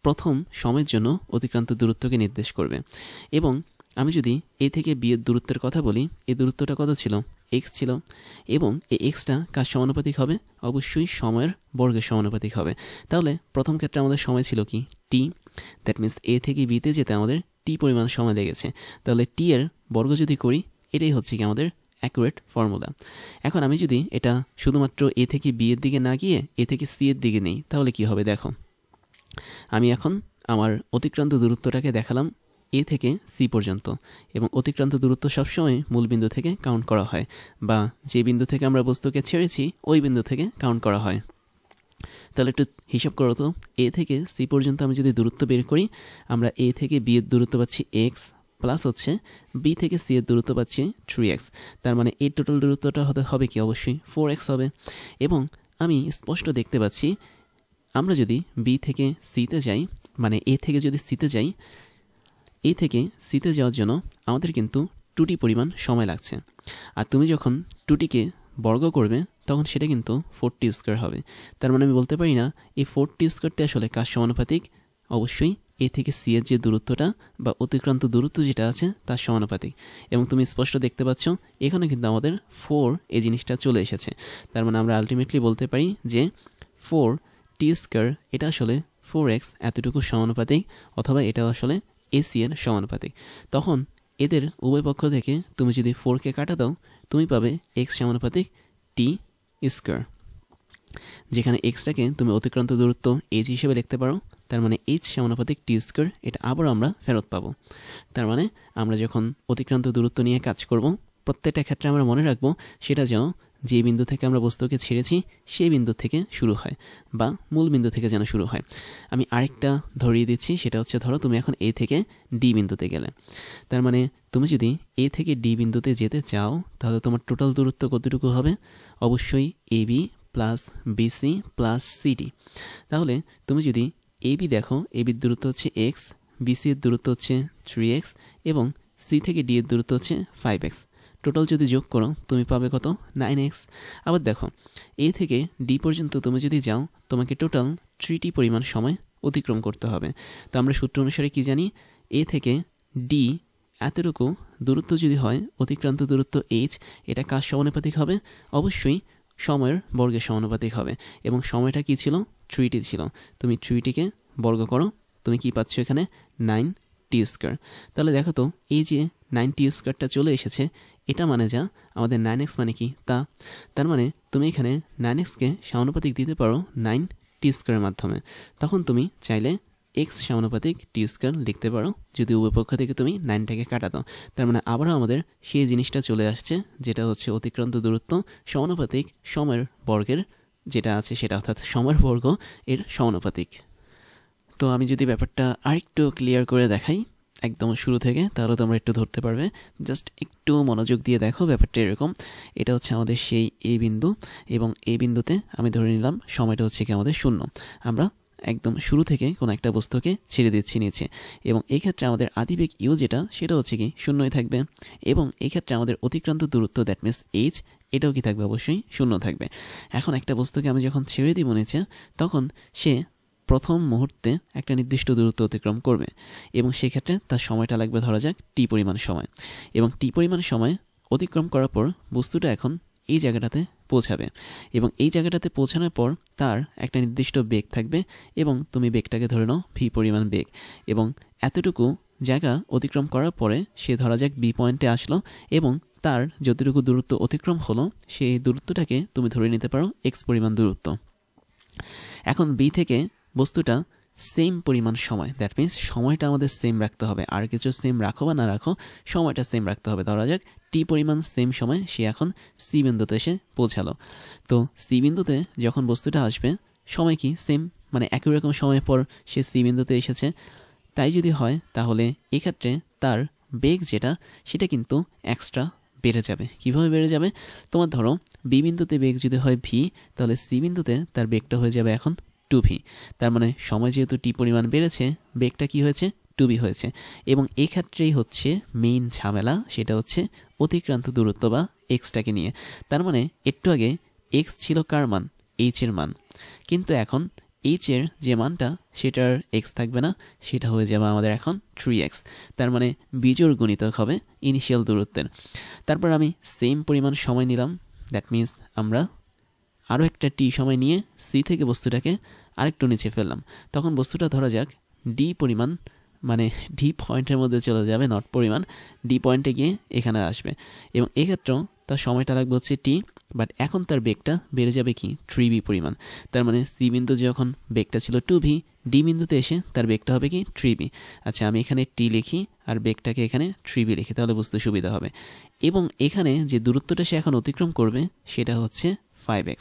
Speaker 1: প্রথম সময়ের জন্য অতিক্রান্ত দূরত্বকে নির্দেশ করবে। এবং আমি যদি এ থেকে বি এর দূরত্বের কথা বলি, এই দূরত্বটা কত ছিল? এক্স ছিল। এবং এই এক্সটা কার সমানুপাতিক হবে? অবশ্যই সময়ের বর্গের সমানুপাতিক হবে। তাহলে প্রথম ক্ষেত্রে আমাদের সময় ছিল কি টি, দ্যাট মিনস এ থেকে বিতে যেতে আমাদের টি পরিমাণ সময় লেগেছে। তাহলে টি এর বর্গ যদি করি, এটাই হচ্ছে কি আমাদের অ্যাকুরেট ফর্মুলা। এখন আমি যদি এটা শুধুমাত্র এ থেকে বি এর দিকে না গিয়ে এ থেকে সি এর দিকে নেই, তাহলে কি হবে? দেখো, আমি এখন আমার অতিক্রান্ত দূরত্বটাকে দেখালাম এ থেকে সি পর্যন্ত, এবং অতিক্রান্ত দূরত্ব সবসময় মূল বিন্দু থেকে কাউন্ট করা হয়, বা যে বিন্দু থেকে আমরা বস্তুকে ছেড়েছি ওই বিন্দু থেকে কাউন্ট করা হয়। তাহলে একটু হিসাব করো তো, এ থেকে সি পর্যন্ত আমি যদি দূরত্ব বের করি, আমরা এ থেকে বি এর দূরত্ব পাচ্ছি এক্স প্লাস হচ্ছে বি থেকে সি এর দূরত্ব পাচ্ছি 3x, তার মানে এর টোটাল দূরত্বটা হবে কি অবশ্যই 4x হবে। এবং আমি স্পষ্ট দেখতে পাচ্ছি আমরা যদি বি থেকে সিতে যাই, মানে এ থেকে যদি সিতে যাই, এ থেকে সিতে যাওয়ার জন্য আমাদের কিন্তু 2t পরিমাণ সময় লাগছে। আর তুমি যখন 2tকে বর্গ করবে তখন সেটা কিন্তু 4t স্কোয়ার হবে। তার মানে আমি বলতে পারি না এই 4t স্কোয়ারটি আসলে কার সমানুপাতিক, অবশ্যই এ থেকে সি এর যে দূরত্বটা বা অতিক্রান্ত দূরত্ব যেটা আছে তার সমানুপাতিক। এবং তুমি স্পষ্ট দেখতে পাচ্ছ এখানে কিন্তু আমাদের 4 এই জিনিসটা চলে এসেছে। তার মানে আমরা আলটিমেটলি বলতে পারি যে 4t স্কোয়ার এটা আসলে 4x এতটুকু সমানুপাতিক, অথবা এটা আসলে এসি এর সমানুপাতিক। তখন এদের উভয় পক্ষ থেকে তুমি যদি 4কে কাটা দাও তুমি পাবে x সমানুপাতিক টি স্কোয়ার, যেখানে এক্সটাকে তুমি অতিক্রান্ত দূরত্ব এইচ হিসেবে লিখতে পারো। তার মানে এইচ সমানুপাতিক টি স্কোয়ার, এটা আবার আমরা ফেরত পাবো। তার মানে আমরা যখন অতিক্রান্ত দূরত্ব নিয়ে কাজ করব প্রত্যেকটা ক্ষেত্রে আমরা মনে রাখবো সেটা যেন যে বিন্দু থেকে আমরা বস্তুকে ছেড়েছি সেই বিন্দু থেকে শুরু হয়, বা মূল বিন্দু থেকে যেন শুরু হয়। আমি আরেকটা ধরিয়ে দিচ্ছি, সেটা হচ্ছে ধরো তুমি এখন এ থেকে ডি বিন্দুতে গেলে, তার মানে তুমি যদি এ থেকে ডি বিন্দুতে যেতে চাও তাহলে তোমার টোটাল দূরত্ব কতটুকু হবে, অবশ্যই A B plus BC plus CD. তাহলে তুমি যদি এ বি দেখো, এ বির দূরত্ব হচ্ছে এক্স, বিসি এর দূরত্ব হচ্ছে 3x এবং সি থেকে ডি এর দূরত্ব হচ্ছে 5x। টোটাল যদি যোগ করো তুমি পাবে কত, 9x। আবার দেখো এ থেকে ডি পর্যন্ত তুমি যদি যাও তোমাকে টোটাল 3t পরিমাণ সময় অতিক্রম করতে হবে। তো আমরা সূত্র অনুসারে কি জানি, এ থেকে ডি এতটুকু দূরত্ব যদি হয়, অতিক্রান্ত দূরত্ব h, এটা কার সমানুপাতিক হবে, অবশ্যই সময়ের বর্গের সমানুপাতিক হবে। এবং সময়টা কি ছিল, 3t ছিল। তুমি 3tকে বর্গ করো, তুমি কি পাচ্ছ এখানে 9t স্কোয়ার। তাহলে দেখো তো এই যে 9t স্কোয়ারটা চলে এসেছে, এটা মানে যা আমাদের 9x মানে কি তা। তার মানে তুমি এখানে 9xকে সমানুপাতিক দিতে পারো 9t স্কোয়ারের মাধ্যমে। তখন তুমি চাইলে x সমানুপাতিক টি স্কোয়ার লিখতে পারো যদি উভয় পক্ষ থেকে তুমি 9টাকে কাটা দাও। তার মানে আবারও আমাদের সেই জিনিসটা চলে আসছে যেটা হচ্ছে অতিক্রান্ত দূরত্ব সমানুপাতিক সময়ের বর্গের যেটা আছে সেটা, অর্থাৎ সময়ের বর্গ এর সমানুপাতিক। তো আমি যদি ব্যাপারটা আরেকটু ক্লিয়ার করে দেখাই একদম শুরু থেকে, তাহলে তোমরা একটু ধরতে পারবে। জাস্ট একটু মনোযোগ দিয়ে দেখো, ব্যাপারটা এরকম। এটা হচ্ছে আমাদের সেই এ বিন্দু, এবং এই বিন্দুতে আমি ধরে নিলাম সময়টা হচ্ছে কি আমাদের 0। আমরা একদম শুরু থেকে কোনো একটা বস্তুকে ছেড়ে দিচ্ছি নিচে, এবং এই ক্ষেত্রে আমাদের আদিবেগ ইউ যেটা সেটা হচ্ছে কি 0ই থাকবে। এবং এই ক্ষেত্রে আমাদের অতিক্রান্ত দূরত্ব দ্যাট মিনস এইচ, এটাও কি থাকবে, অবশ্যই 0 থাকবে। এখন একটা বস্তুকে আমি যখন ছেড়ে দিব নিচে, তখন সে প্রথম মুহূর্তে একটা নির্দিষ্ট দূরত্ব অতিক্রম করবে, এবং সেক্ষেত্রে তার সময়টা লাগবে ধরা যাক টি পরিমাণ সময়। এবং টি পরিমাণ সময় অতিক্রম করার পর বস্তুটা এখন এই জায়গাটাতে পৌঁছাবে, এবং এই জায়গাটাতে পৌঁছানোর পর তার একটা নির্দিষ্ট বেগ থাকবে, এবং তুমি বেগটাকে ধরে নাও ভি পরিমাণ বেগ। এবং এতটুকু জায়গা অতিক্রম করার পরে সে ধরা যাক বি পয়েন্টে আসলো, এবং তার যতটুকু দূরত্ব অতিক্রম হলো সেই দূরত্বটাকে তুমি ধরে নিতে পারো এক্স পরিমাণ দূরত্ব। এখন বি থেকে বস্তুটা সেম পরিমাণ সময়, দ্যাট মিনস সময়টা আমাদের সেম রাখতে হবে, আর কিছু সেম রাখো বা না রাখো সময়টা সেম রাখতে হবে। ধরা যাক টি পরিমাণ সেম সময় সে এখন সি বিন্দুতে এসে পৌঁছালো। তো সি বিন্দুতে যখন বস্তুটা আসবে সময় কি সেম, মানে একই রকম সময় পর সে সি বিন্দুতে এসেছে। তাই যদি হয় তাহলে এক্ষেত্রে তার বেগ যেটা সেটা কিন্তু এক্সট্রা বেড়ে যাবে। কিভাবে বেড়ে যাবে, তোমার ধরো বি বিন্দুতে বেগ যদি হয় ভি, তাহলে সি বিন্দুতে তার বেগটা হয়ে যাবে এখন 2v। তার মানে সময় যেহেতু টি পরিমাণ বেড়েছে, বেগটা কি হয়েছে 2v হয়েছে। এবং এই ক্ষেত্রেই হচ্ছে মেইন ঝামেলা, সেটা হচ্ছে অতিক্রান্ত দূরত্ব বা এক্সটাকে নিয়ে। তার মানে একটু আগে এক্স ছিল কার মান, এইচ এর মান, কিন্তু এখন এইচ এর যে মানটা সেটার এক্স থাকবে না, সেটা হয়ে যাবে আমাদের এখন 3x। তার মানে বিজোড় গুণিতক হবে ইনিশিয়াল দূরত্বের। তারপর আমি সেম পরিমাণ সময় নিলাম, দ্যাট মিনস আমরা আরও একটা টি সময় নিয়ে সি থেকে বস্তুটাকে আরেকটু নিচে ফেললাম। তখন বস্তুটা ধরা যাক ডি পরিমাণ, মানে ডি পয়েন্টের মধ্যে চলে যাবে, নট পরিমাণ, ডি পয়েন্টে গিয়ে এখানে আসবে, এবং এক্ষেত্রেও তার সময়টা লাগবে হচ্ছে টি, বাট এখন তার বেগটা বেড়ে যাবে কি 3v পরিমাণ। তার মানে সি বিন্দু যখন বেগটা ছিল 2v, ডি বিন্দুতে এসে তার বেগটা হবে কি 3v। আচ্ছা আমি এখানে টি লিখি আর বেগটাকে এখানে 3v লিখি, তাহলে বুঝতে সুবিধা হবে। এবং এখানে যে দূরত্বটা সে এখন অতিক্রম করবে সেটা হচ্ছে 5x।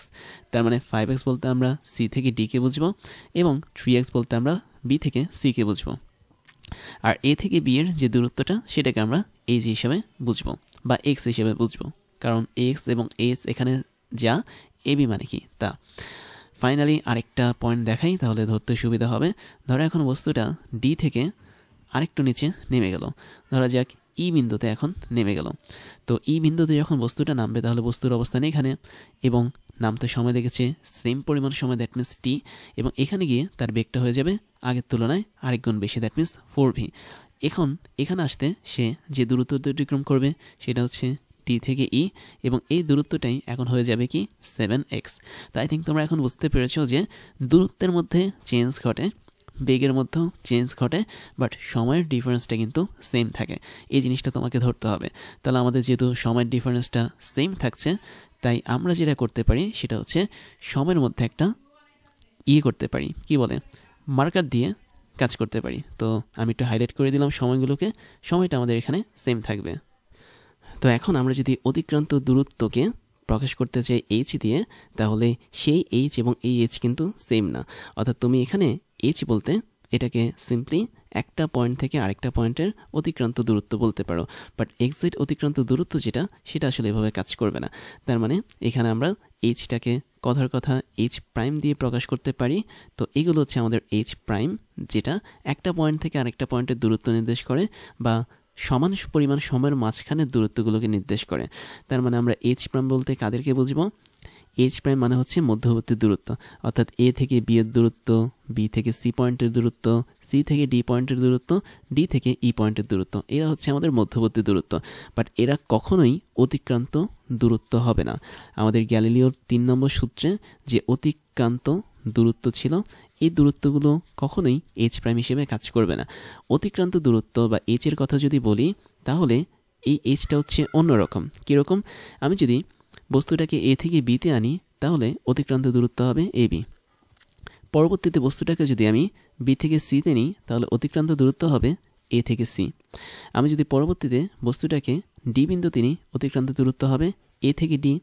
Speaker 1: তার মানে 5x বলতে আমরা সি থেকে ডি কে বুঝবো, এবং 3x বলতে আমরা বি থেকে সি কে বুঝবো। আর এ থেকে বি এর যে দূরত্বটা সেটাকে আমরা এইচ হিসেবে বুঝবো বা এক্স হিসেবে বুঝবো, কারণ এক্স এবং এস এখানে যা, এ বি মানে কি তা। ফাইনালি আরেকটা পয়েন্ট দেখাই, তাহলে ধরতে সুবিধা হবে। ধরো এখন বস্তুটা ডি থেকে আরেকটু নিচে নেমে গেল, ধরা যাক ই বিন্দুতে এখন নেমে গেল। তো ই বিন্দুতে যখন বস্তুটা নামবে তাহলে বস্তুর অবস্থান এখানে, এবং নামতে সময় লেগেছে সেম পরিমাণ সময়, দ্যাট মিনস টি, এবং এখানে গিয়ে তার বেগটা হয়ে যাবে আগের তুলনায় আরেক গুণ বেশি, দ্যাট মিনস 4v। এখন এখানে আসতে সে যে দূরত্ব অতিক্রম করবে সেটা হচ্ছে টি থেকে ই, এবং এই দূরত্বটাই এখন হয়ে যাবে কি 7x। তো আই থিঙ্ক তোমরা এখন বুঝতে পেরেছো যে দূরত্বের মধ্যে চেঞ্জ ঘটে, বেগের মধ্যেও চেঞ্জ ঘটে, বাট সময়ের ডিফারেন্সটা কিন্তু সেম থাকে। এই জিনিসটা তোমাকে ধরতে হবে। তাহলে আমাদের যেহেতু সময়ের ডিফারেন্সটা সেম থাকছে, তাই আমরা যেটা করতে পারি সেটা হচ্ছে সময়ের মধ্যে একটা করতে পারি, কি বলে, মার্কার দিয়ে কাজ করতে পারি। তো আমি একটু হাইলাইট করে দিলাম সময়গুলোকে, সময়টা আমাদের এখানে সেম থাকবে। তো এখন আমরা যদি অতিক্রান্ত দূরত্বকে প্রকাশ করতে চাই এইচ দিয়ে, তাহলে সেই এইচ এবং এই এইচ কিন্তু সেম না। অর্থাৎ তুমি এখানে এইচ বলতে এটাকে সিম্পলি একটা পয়েন্ট থেকে আরেকটা পয়েন্টের অতিক্রান্ত দূরত্ব বলতে পারো, বাট এক্সাক্ট অতিক্রান্ত দূরত্ব যেটা, সেটা আসলে এভাবে কাজ করবে না। তার মানে এখানে আমরা এইচটাকে কথার কথা এইচ প্রাইম দিয়ে প্রকাশ করতে পারি। তো এগুলো হচ্ছে আমাদের এইচ প্রাইম, যেটা একটা পয়েন্ট থেকে আরেকটা পয়েন্টের দূরত্ব নির্দেশ করে বা সমান পরিমাণ সময়ের মাঝখানের দূরত্বগুলোকে নির্দেশ করে। তার মানে আমরা এইচ প্রাইম বলতে কাদেরকে বুঝবো? এইচ প্রাইম মানে হচ্ছে মধ্যবর্তী দূরত্ব, অর্থাৎ এ থেকে বি এর দূরত্ব, বি থেকে সি পয়েন্টের দূরত্ব, সি থেকে ডি পয়েন্টের দূরত্ব, ডি থেকে ই পয়েন্টের দূরত্ব। এরা হচ্ছে আমাদের মধ্যবর্তী দূরত্ব, বাট এরা কখনোই অতিক্রান্ত দূরত্ব হবে না। আমাদের গ্যালিলিওর 3 নম্বর সূত্রে যে অতিক্রান্ত দূরত্ব ছিল, এই দূরত্বগুলো কখনোই এইচ প্রাইম হিসেবে কাজ করবে না। অতিক্রান্ত দূরত্ব বা এইচ এর কথা যদি বলি, তাহলে এই এইচটা হচ্ছে অন্যরকম। কীরকম? আমি যদি বস্তুটাকে এ থেকে বিতে আনি, তাহলে অতিক্রান্ত দূরত্ব হবে এ বি। পরবর্তীতে বস্তুটাকে যদি আমি বি থেকে সিতে নিই, তাহলে অতিক্রান্ত দূরত্ব হবে এ থেকে সি। আমি যদি পরবর্তীতে বস্তুটাকে ডি বিন্দুতে নিই, অতিক্রান্ত দূরত্ব হবে এ থেকে ডি,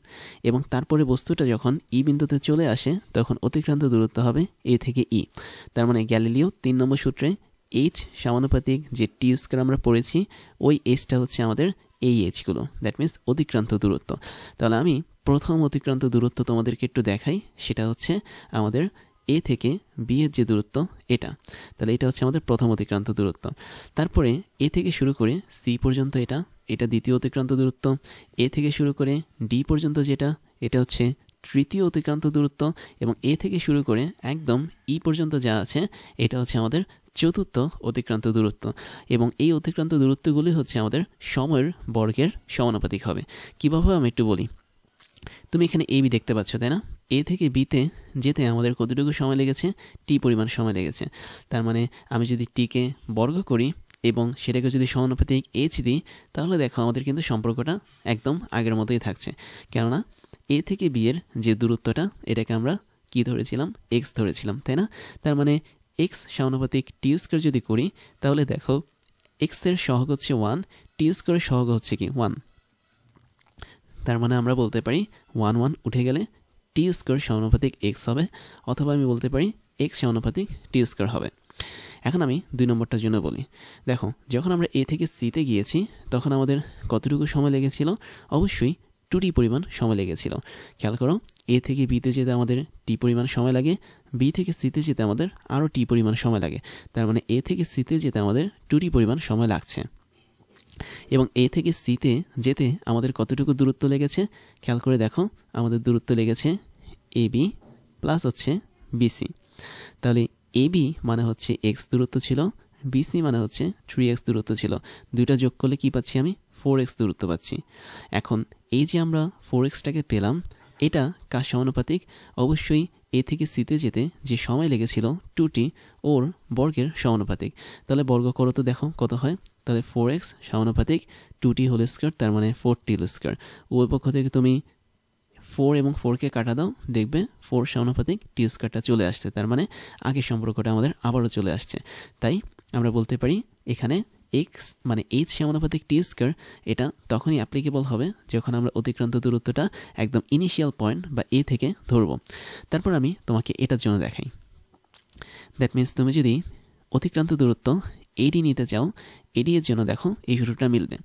Speaker 1: এবং তারপরে বস্তুটা যখন ই বিন্দুতে চলে আসে তখন অতিক্রান্ত দূরত্ব হবে এ থেকে ই। তার মানে গ্যালিলিও 3 নম্বর সূত্রে এইচ সমানুপাতিক যে টি স্কয়ার আমরা পড়েছি, ওই এইচটা হচ্ছে আমাদের এই এইচগুলো, দ্যাট মিনস অতিক্রান্ত দূরত্ব। তাহলে আমি প্রথম অতিক্রান্ত দূরত্ব তোমাদেরকে একটু দেখাই, সেটা হচ্ছে আমাদের এ থেকে বি এর যে দূরত্ব এটা। তাহলে এটা হচ্ছে আমাদের প্রথম অতিক্রান্ত দূরত্ব। তারপরে এ থেকে শুরু করে সি পর্যন্ত এটা, এটা দ্বিতীয় অতিক্রান্ত দূরত্ব। এ থেকে শুরু করে ডি পর্যন্ত যেটা, এটা হচ্ছে তৃতীয় অতিক্রান্ত দূরত্ব, এবং এ থেকে শুরু করে একদম ই পর্যন্ত যা আছে, এটা হচ্ছে আমাদের চতুর্থ অতিক্রান্ত দূরত্ব। এবং এই অতিক্রান্ত দূরত্বগুলি হচ্ছে আমাদের সময়ের বর্গের সমানুপাতিক হবে। কীভাবে আমি একটু বলি। তুমি এখানে এ বি দেখতে পাচ্ছ, তাই না? এ থেকে বিতে যেতে আমাদের কতটুকু সময় লেগেছে? টি পরিমাণ সময় লেগেছে। তার মানে আমি যদি টিকে বর্গ করি এবং সেটাকে যদি সমানুপাতিক এইচ দিই, তাহলে দেখো আমাদের কিন্তু সম্পর্কটা একদম আগের মতোই থাকছে। কেননা এ থেকে বি এর যে দূরত্বটা, এটাকে আমরা কি ধরেছিলাম? এক্স ধরেছিলাম, তাই না? তার মানে এক্স সমানুপাতিক টি স্কয়ার যদি করি, তাহলে দেখো এক্সের সহগ হচ্ছে 1, টি স্কয়ারের সহগ হচ্ছে কি 1। তার মানে আমরা বলতে পারি 1 1 উঠে গেলে টি স্কয়ার সমানুপাতিক এক্স হবে, অথবা আমি বলতে পারি এক্স সমানুপাতিক টি স্কয়ার হবে। এখন আমি 2 নম্বরটার জন্য বলি। দেখো, যখন আমরা এ থেকে সিতে গিয়েছি তখন আমাদের কতটুকু সময় লেগেছিল? অবশ্যই 2t পরিমাণ সময় লেগেছিল। খেয়াল করো, এ থেকে বিতে যেতে আমাদের টি পরিমাণ সময় লাগে, বি থেকে সিতে যেতে আমাদের আরও টি পরিমাণ সময় লাগে। তার মানে এ থেকে সিতে যেতে আমাদের 2t পরিমাণ সময় লাগছে। এবং এ থেকে সিতে যেতে আমাদের কতটুকু দূরত্ব লেগেছে? খেয়াল করে দেখো, আমাদের দূরত্ব লেগেছে এ বি প্লাস হচ্ছে বিসি। তাহলে এ বি মানে হচ্ছে এক্স দূরত্ব ছিল, বিসি মানে হচ্ছে 3x দূরত্ব ছিল। দুইটা যোগ করলে কি পাচ্ছি আমি? 4x দূরত্ব পাচ্ছি। এখন এই যে আমরা 4xটাকে পেলাম, এটা কার সমানুপাতিক? অবশ্যই এ থেকে সিতে যেতে যে সময় লেগেছিল 2t, ওর বর্গের সমানুপাতিক। তাহলে বর্গ করো তো, দেখো কত হয়। তাহলে 4x সমানুপাতিক 2t হোল স্কয়ার, তার মানে 4t হোল স্কয়ার। ওই পক্ষ থেকে তুমি 4 এবং 4কে কাটা দাও, দেখবে 4 সমানুপাতিক টি স্কয়ারটা চলে আসছে। তার মানে আগের সম্পর্কটা আমাদের আবারও চলে আসছে। তাই আমরা বলতে পারি এখানে এক্স মানে এইচ সমানুপাতিক টি স্কয়ার, এটা তখনই অ্যাপ্লিকেবল হবে যখন আমরা অতিক্রান্ত দূরত্বটা একদম ইনিশিয়াল পয়েন্ট বা এ থেকে ধরব। তারপর আমি তোমাকে এটার জন্য দেখাই। দ্যাট মিনস তুমি যদি অতিক্রান্ত দূরত্ব এডি নিতে চাও, এডি এর জন্য দেখো এই সূত্রটা মিলবে।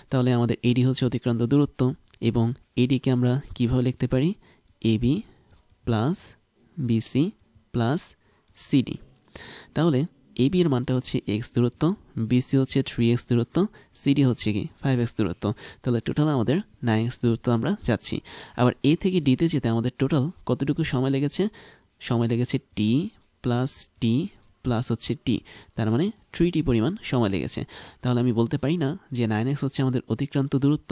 Speaker 1: তাহলে আমাদের এডি হচ্ছে অতিক্রান্ত দূরত্ব, এবং এডিকে আমরা কীভাবে লিখতে পারি, AB plus BC plus CD. তাহলে এবি এর মানটা হচ্ছে এক্স দূরত্ব, বিসি হচ্ছে 3x দূরত্ব, সিডি হচ্ছে কি 5x দূরত্ব। তাহলে টোটাল আমাদের 9x দূরত্ব আমরা যাচ্ছি। আবার এ থেকে ডিতে যেতে আমাদের টোটাল কতটুকু সময় লেগেছে, সময় লেগেছে টি প্লাস হচ্ছে টি, তার মানে 3t পরিমাণ সময় লেগেছে। তাহলে আমি বলতে পারি না যে 9x হচ্ছে আমাদের অতিক্রান্ত দূরত্ব,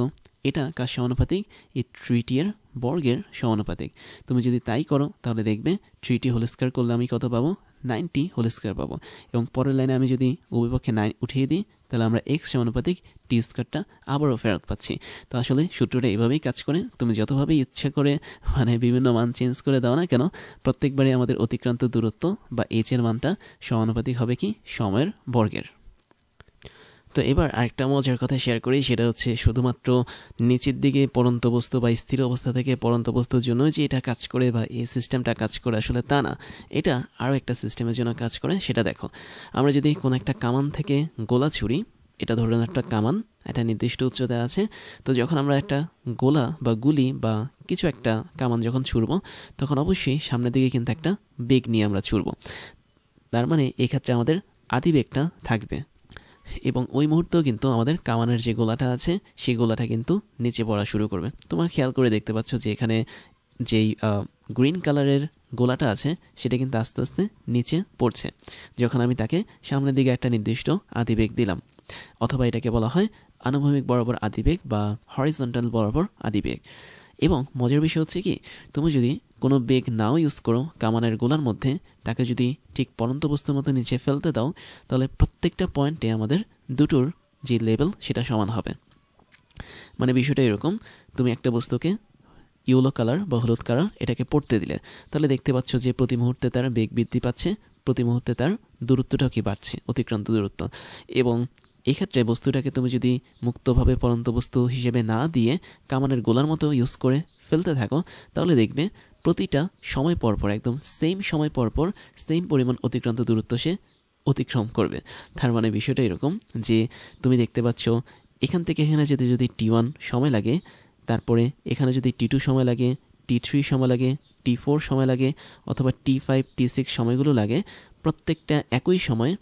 Speaker 1: এটা কার সমানুপাতিক, এই 3t এর বর্গের সমানুপাতিক। তুমি যদি তাই করো তাহলে দেখবে 3t হোল স্কয়ার করলে আমি কত পাবো, 9t হোল স্কয়ার পাবো। এবং পরের লাইনে আমি যদি উভয়পক্ষে 9 উঠিয়ে দিই তাহলে আমরা এক্স সমানুপাতিক টি স্কয়ারটা আবারও ফেরত পাচ্ছি। তো আসলে সূত্রটা এভাবেই কাজ করে। তুমি যতভাবেই ইচ্ছা করে বিভিন্ন মান চেঞ্জ করে দাও না কেন, প্রত্যেকবারই আমাদের অতিক্রান্ত দূরত্ব বা এইচ এর মানটা সমানুপাতিক হবে কি, সময়ের বর্গের। তো এবার আরেকটা মজার কথা শেয়ার করি, সেটা হচ্ছে শুধুমাত্র নিচের দিকে পড়ন্ত বস্তু বা স্থির অবস্থা থেকে পড়ন্ত বস্তুর জন্য যে এটা কাজ করে বা এই সিস্টেমটা কাজ করে, আসলে তা না। এটা আরও একটা সিস্টেমের জন্য কাজ করে, সেটা দেখো। আমরা যদি কোনো একটা কামান থেকে গোলা ছুড়ি, এটা ধরুন একটা কামান, একটা নির্দিষ্ট উচ্চতা আছে, তো যখন আমরা একটা গোলা বা গুলি বা কিছু একটা কামান যখন ছুড়ব, তখন অবশ্যই সামনের দিকে কিন্তু একটা বেগ নিয়ে আমরা ছুড়ব। তার মানে এক্ষেত্রে আমাদের আদিবেগটা থাকবে, এবং ওই মুহূর্তেও কিন্তু আমাদের কামানের যে গোলাটা আছে সেই গোলাটা কিন্তু নিচে পড়া শুরু করবে। তোমরা খেয়াল করে দেখতে পাচ্ছ যে এখানে যেই গ্রিন কালারের গোলাটা আছে সেটা কিন্তু আস্তে আস্তে নিচে পড়ছে যখন আমি তাকে সামনের দিকে একটা নির্দিষ্ট আদিবেগ দিলাম, অথবা এটাকে বলা হয় আনুভূমিক বরাবর আদিবেগ বা হরিজন্টাল বরাবর আদিবেগ। এবং মজার বিষয় হচ্ছে কি, তুমি যদি কোনো বেগ নাও ইউজ করো কামানের গোলার মধ্যে, তাকে যদি ঠিক পড়ন্ত বস্তুর মতো নিচে ফেলতে দাও, তাহলে প্রত্যেকটা পয়েন্টে আমাদের দুটোর যে লেভেল সেটা সমান হবে। মানে বিষয়টা এরকম, তুমি একটা বস্তুকে ইয়েলো কালার বা হলুদ কালার এটাকে পড়তে দিলে, তাহলে দেখতে পাচ্ছ যে প্রতি মুহূর্তে তার বেগ বৃদ্ধি পাচ্ছে, প্রতি মুহূর্তে তার দূরত্বটাও কি বাড়ছে, অতিক্রান্ত দূরত্ব। এবং এক্ষেত্রে বস্তুটাকে তুমি যদি মুক্তভাবে পড়ন্ত বস্তু হিসেবে না দিয়ে কামানের গোলার মতো ইউজ করে ফেলতে থাকো, তাহলে দেখবে প্রতিটা সময় পরপর, একদম সেম সময় পরপর সেম পরিমাণ অতিক্রান্ত দূরত্ব সে অতিক্রম করবে। তার মানে বিষয়টা এরকম যে তুমি দেখতে পাচ্ছ এখান থেকে এখানে যেতে যদি T1 সময় লাগে, তারপরে এখানে যদি T2 সময় লাগে, T3 সময় লাগে, T4 সময় লাগে, অথবা T5 T6 সময়গুলো লাগে, প্রত্যেকটা একই সময়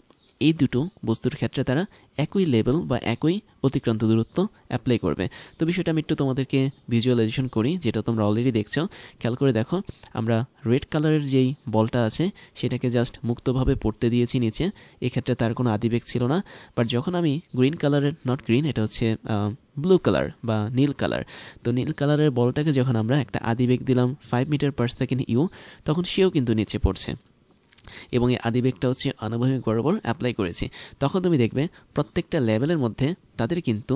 Speaker 1: এই দুটো বস্তুর ক্ষেত্রে তারা একই লেভেল বা একই অতিক্রান্ত দূরত্ব অ্যাপ্লাই করবে। তো বিষয়টা আমি একটু তোমাদেরকে ভিজুয়ালাইজেশন করি, যেটা তোমরা অলরেডি দেখছো। খেয়াল করে দেখো, আমরা রেড কালারের যেই বলটা আছে সেটাকে জাস্ট মুক্তভাবে পড়তে দিয়েছি নিচে, এক্ষেত্রে তার কোনো আদিবেগ ছিল না। বাট যখন আমি গ্রিন কালারের, নট গ্রিন, এটা হচ্ছে ব্লু কালার বা নীল কালার, তো নীল কালারের বলটাকে যখন আমরা একটা আদিবেগ দিলাম 5 মিটার পার সেকেন্ড ইউ, তখন সেও কিন্তু নিচে পড়ছে, এবং এই আদিবেগটা হচ্ছে আনুভূমিক বরাবর অ্যাপ্লাই করেছি। তখন তুমি দেখবে প্রত্যেকটা লেভেলের মধ্যে তাদের কিন্তু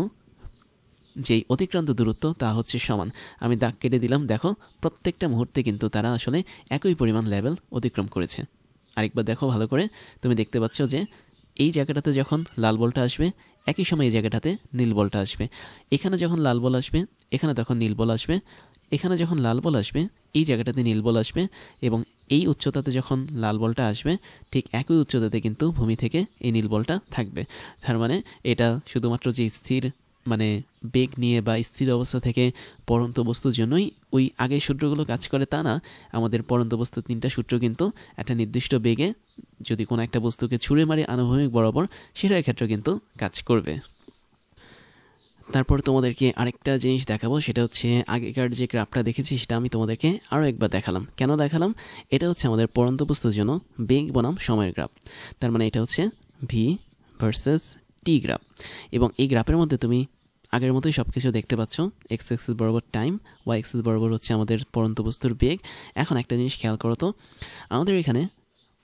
Speaker 1: যেই অতিক্রান্ত দূরত্ব তা হচ্ছে সমান। আমি দাগ কেটে দিলাম, দেখো প্রত্যেকটা মুহূর্তে কিন্তু তারা আসলে একই পরিমাণ লেভেল অতিক্রম করেছে। আরেকবার দেখো ভালো করে, তুমি দেখতে পাচ্ছ যে এই জায়গাটাতে যখন লাল বলটা আসবে, একই সময় এই জায়গাটাতে নীল বলটা আসবে। এখানে যখন লাল বল আসবে, এখানে তখন নীল বল আসবে। এখানে যখন লাল বল আসবে, এই জায়গাটাতে নীল বল আসবে। এবং এই উচ্চতাতে যখন লাল বলটা আসবে, ঠিক একই উচ্চতাতে কিন্তু ভূমি থেকে এই নীল বলটা থাকবে। তার মানে এটা শুধুমাত্র যে স্থির, মানে বেগ নিয়ে বা স্থির অবস্থা থেকে পড়ন্ত বস্তুর জন্যই ওই আগের সূত্রগুলো কাজ করে তা না। আমাদের পড়ন্ত বস্তুর 3টা সূত্র কিন্তু একটা নির্দিষ্ট বেগে যদি কোনো একটা বস্তুকে ছুঁড়ে মারি আনুভূমিক বরাবর, সেটার ক্ষেত্রে কিন্তু কাজ করবে। তারপর তোমাদেরকে আরেকটা জিনিস দেখাবো, সেটা হচ্ছে আগেকার যে গ্রাফটা দেখেছি সেটা আমি তোমাদেরকে আরও একবার দেখালাম। কেন দেখালাম? এটা হচ্ছে আমাদের পড়ন্ত বস্তুর জন্য বেগ বনাম সময়ের গ্রাফ। তার মানে এটা হচ্ছে ভি ভার্সেস টি গ্রাফ, এবং এই গ্রাফের মধ্যে তুমি আগের মতোই সব কিছু দেখতে পাচ্ছ। এক্স এক্সিস বরাবর টাইম, ওয়াই এক্সিস বরাবর হচ্ছে আমাদের পড়ন্ত বস্তুর বেগ। এখন একটা জিনিস খেয়াল করো তো, আমাদের এখানে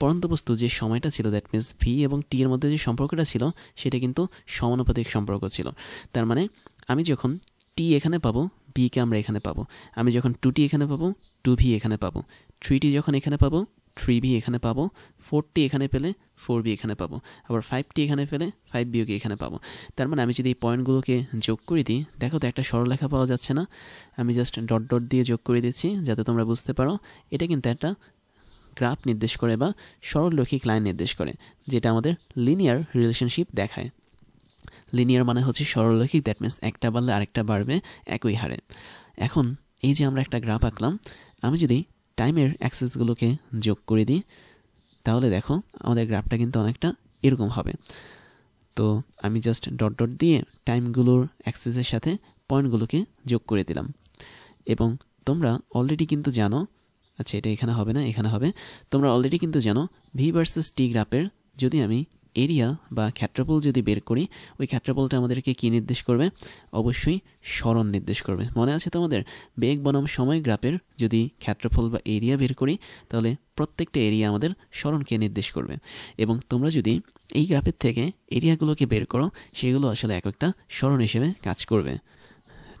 Speaker 1: পড়ন্ত বস্তু যে সময়টা ছিল, দ্যাট মিনস ভি এবং টি এর মধ্যে যে সম্পর্কটা ছিল সেটা কিন্তু সমানুপাতিক সম্পর্ক ছিল। তার মানে আমি যখন টি এখানে পাবো, বিকে আমরা এখানে পাবো। আমি যখন 2t এখানে পাবো, 2v এখানে পাবো। 3t যখন এখানে পাবো, 3v এখানে পাবো। 4t এখানে পেলে 4v এখানে পাবো। আবার 5t এখানে পেলে 5vকে এখানে পাবো। তার মানে আমি যদি এই পয়েন্টগুলোকে যোগ করে দিই, দেখো তো একটা সরলরেখা পাওয়া যাচ্ছে না? আমি জাস্ট ডট ডট দিয়ে যোগ করে দিচ্ছি যাতে তোমরা বুঝতে পারো। এটা কিন্তু একটা গ্রাফ নির্দেশ করে বা সরলরৈখিক লাইন নির্দেশ করে, যেটা আমাদের লিনিয়ার রিলেশনশিপ দেখায়। লিনিয়ার মানে হচ্ছে সরলরৈখিক, দ্যাট মিনস একটা বাড়লে আরেকটা বাড়বে একই হারে। এখন এই যে আমরা একটা গ্রাফ আঁকলাম, আমি যদি টাইমের অ্যাক্সেসগুলোকে যোগ করে দিই তাহলে দেখো আমাদের গ্রাফটা কিন্তু অনেকটা এরকম হবে। তো আমি জাস্ট ডট ডট দিয়ে টাইমগুলোর অ্যাক্সেসের সাথে পয়েন্টগুলোকে যোগ করে দিলাম। এবং তোমরা অলরেডি কিন্তু জানো, আচ্ছা এটা এখানে হবে না, এখানে হবে। তোমরা অলরেডি কিন্তু জানো ভি ভার্সেস টি গ্রাফের যদি আমি এরিয়া বা ক্ষেত্রফল যদি বের করি, ওই ক্ষেত্রফলটা আমাদেরকে কী নির্দেশ করবে? অবশ্যই সরণ নির্দেশ করবে। মনে আছে তোমাদের? বেগ বনাম সময় গ্রাফের যদি ক্ষেত্রফল বা এরিয়া বের করি তাহলে প্রত্যেকটা এরিয়া আমাদের সরণকে নির্দেশ করবে। এবং তোমরা যদি এই গ্রাফের থেকে এরিয়াগুলোকে বের করো, সেগুলো আসলে এক একটা সরণ হিসেবে কাজ করবে।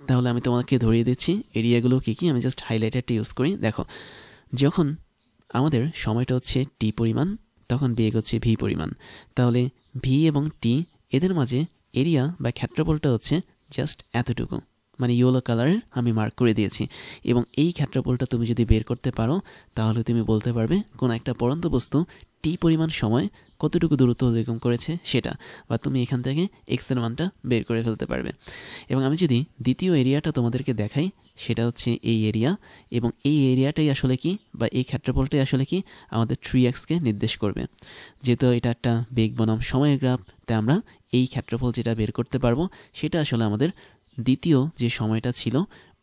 Speaker 1: তাহলে আমি তোমাকে ধরিয়ে দিচ্ছি এরিয়াগুলো কী কী। আমি জাস্ট হাইলাইটারটা ইউজ করি। দেখো, যখন আমাদের সময়টা হচ্ছে টি পরিমাণ, তখন বেগ হচ্ছে ভি পরিমাণ। তাহলে ভি এবং টি এদের মাঝে এরিয়া বা ক্ষেত্রফলটা হচ্ছে জাস্ট এতটুকু, মানে ইয়েলো কালারের আমি মার্ক করে দিয়েছি। এবং এই ক্ষেত্রফলটা তুমি যদি বের করতে পারো তাহলে তুমি বলতে পারবে কোন একটা পড়ন্ত বস্তু টি পরিমাণ সময় কতটুকু দূরত্ব অতিক্রম করেছে সেটা, বা তুমি এখান থেকে এক্সের মানটা বের করে ফেলতে পারবে। এবং আমি যদি দ্বিতীয় এরিয়াটা তোমাদেরকে দেখাই, সেটা হচ্ছে এই এরিয়া। এবং এই এরিয়াটাই আসলে কি, বা এই ক্ষেত্রফলটাই আসলে কি, আমাদের 3x-কে নির্দেশ করবে। যেহেতু এটা একটা বেগ বনাম সময়ের গ্রাফ, তাই আমরা এই ক্ষেত্রফল যেটা বের করতে পারবো সেটা আসলে আমাদের দ্বিতীয় যে সময়টা ছিল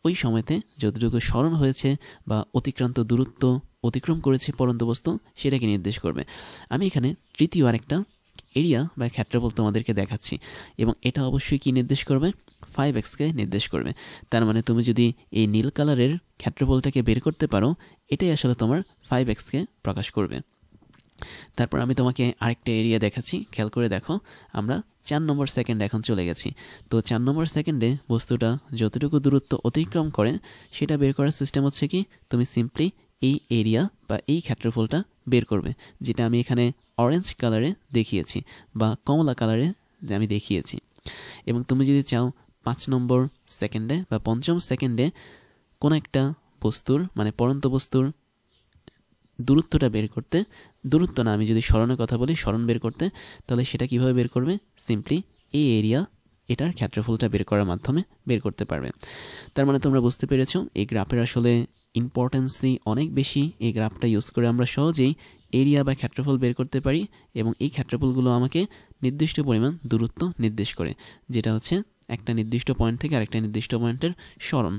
Speaker 1: ওই সময়তে যতটুকু সরণ হয়েছে বা অতিক্রান্ত দূরত্ব অতিক্রম করেছে পড়ন্ত বস্তু সেটাকে নির্দেশ করবে। আমি এখানে তৃতীয় আরেকটা এরিয়া বা ক্ষেত্রফল তোমাদেরকে দেখাচ্ছি, এবং এটা অবশ্যই কি নির্দেশ করবে? 5x-কে নির্দেশ করবে। তার মানে তুমি যদি এই নীল কালারের ক্ষেত্রফলটাকে বের করতে পারো, এটাই আসলে তোমার 5x-কে প্রকাশ করবে। তারপর আমি তোমাকে আরেকটা এরিয়া দেখাচ্ছি, খেয়াল করে দেখো। আমরা 4 নম্বর সেকেন্ডে এখন চলে গেছি। তো 4 নম্বর সেকেন্ডে বস্তুটা যতটুকু দূরত্ব অতিক্রম করে সেটা বের করার সিস্টেম হচ্ছে কি, তুমি সিম্পলি এই এরিয়া বা এই ক্ষেত্রফলটা বের করবে, যেটা আমি এখানে অরেঞ্জ কালারে দেখিয়েছি বা কমলা কালারে আমি দেখিয়েছি। এবং তুমি যদি চাও 5 নম্বর সেকেন্ডে বা 5ম সেকেন্ডে কোনো একটা বস্তুর, মানে পড়ন্ত বস্তুর দূরত্বটা বের করতে, দূরত্ব না, আমি যদি সরণের কথা বলি, সরণ বের করতে, তাহলে সেটা কিভাবে বের করবে? সিম্পলি এই এরিয়া এটার ক্ষেত্রফলটা বের করার মাধ্যমে বের করতে পারবে। তার মানে তোমরা বুঝতে পেরেছো এই গ্রাফের আসলে ইম্পর্টেন্সই অনেক বেশি। এই গ্রাফটা ইউজ করে আমরা সহজেই এরিয়া বা ক্ষেত্রফল বের করতে পারি, এবং এই ক্ষেত্রফলগুলো আমাকে নির্দিষ্ট পরিমাণ দূরত্ব নির্দেশ করে, যেটা হচ্ছে একটা নির্দিষ্ট পয়েন্ট থেকে আরেকটা নির্দিষ্ট পয়েন্টের সরণ।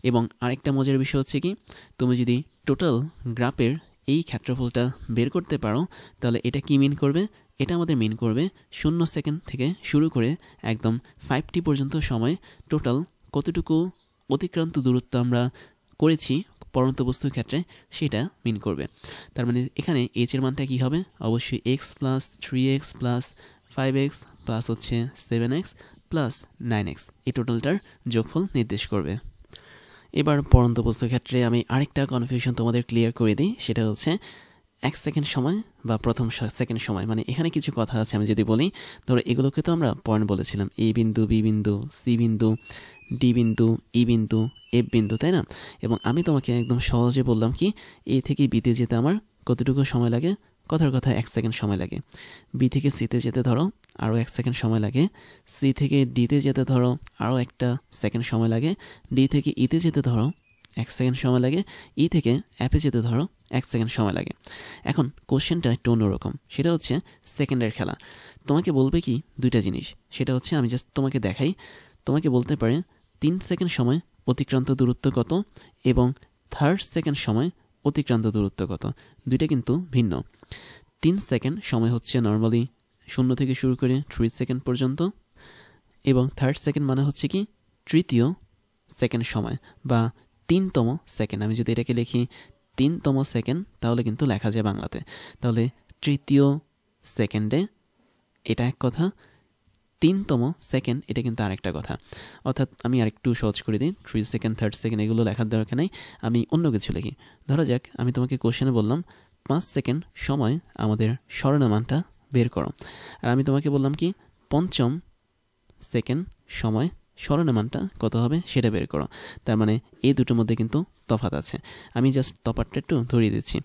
Speaker 1: এবং আরেকটা মজার বিষয় হচ্ছে কি, তুমি যদি টোটাল গ্রাফের এই ক্ষেত্রফলটা বের করতে পারো তাহলে এটা কি মিন করবে? এটা আমাদের মিন করবে 0 সেকেন্ড থেকে শুরু করে একদম 5t পর্যন্ত সময় টোটাল কতটুকু অতিক্রান্ত দূরত্ব আমরা করেছি পড়ন্ত বস্তুর ক্ষেত্রে সেটা মিন করবে। তার মানে এখানে h এর মানটা কী হবে? অবশ্যই x plus 3x plus 5x plus হচ্ছে 7x প্লাস 9x, এই টোটালটার যোগফল নির্দেশ করবে। এবার পড়ন্ত বস্তুর ক্ষেত্রে আমি আরেকটা কনফিউশন তোমাদের ক্লিয়ার করে দিই, সেটা হচ্ছে 1 সেকেন্ড সময় বা প্রথম সেকেন্ড সময়। মানে এখানে কিছু কথা আছে, আমি যদি বলি, ধরো এগুলোকে তো আমরা পয়েন্ট বলেছিলাম, এ বিন্দু, বি বিন্দু, সি বিন্দু, ডি বিন্দু, ই বিন্দু, এফ বিন্দু, তাই না? এবং আমি তোমাকে একদম সহজে বললাম কি, এ থেকে বিতে যেতে আমার কতটুকু সময় লাগে? কথার কথা 1 সেকেন্ড সময় লাগে। বি থেকে সিতে যেতে ধরো আরও 1 সেকেন্ড সময় লাগে। সি থেকে ডিতে যেতে ধরো আরও 1 সেকেন্ড সময় লাগে। ডি থেকে ইতে যেতে ধরো 1 সেকেন্ড সময় লাগে। ই থেকে অ্যাপে যেতে ধরো 1 সেকেন্ড সময় লাগে। এখন কোশ্চেনটা একটু অন্যরকম, সেটা হচ্ছে সেকেন্ডের খেলা। তোমাকে বলবে কি 2টা জিনিস, সেটা হচ্ছে আমি জাস্ট তোমাকে দেখাই। তোমাকে বলতে পারে 3 সেকেন্ড সময় অতিক্রান্ত দূরত্ব কত এবং 3rd সেকেন্ড সময় অতিক্রান্ত দূরত্ব কত, দুইটা কিন্তু ভিন্ন। 3 সেকেন্ড সময় হচ্ছে নর্মালি 0 থেকে শুরু করে 3 সেকেন্ড পর্যন্ত, এবং 3rd সেকেন্ড মানে হচ্ছে কি তৃতীয় সেকেন্ড সময় বা 3তম সেকেন্ড। আমি যদি এটাকে লিখি 3তম সেকেন্ড তাহলে কিন্তু লেখা যায় বাংলাতে। তাহলে তৃতীয় সেকেন্ডে এটা এক কথা, 3তম সেকেন্ড এটা কিন্তু আরেকটা কথা। অর্থাৎ আমি আরেকটু সহজ করে দিই, 3 সেকেন্ড 3rd সেকেন্ড এগুলো লেখার দরকার নেই, আমি অন্য কিছু লিখি। ধরা যাক আমি তোমাকে কোশ্চেনে বললাম 5 সেকেন্ড সময় আমাদের সরণের মানটা বের করো, আর আমি তোমাকে বললাম কি 5ম সেকেন্ড সময় সরণের মানটা কত হবে সেটা বের করো। তার মানে এই দুটোর মধ্যে কিন্তু তফাৎ আছে। আমি জাস্ট তফাৎটা একটু ধরিয়ে দিচ্ছি।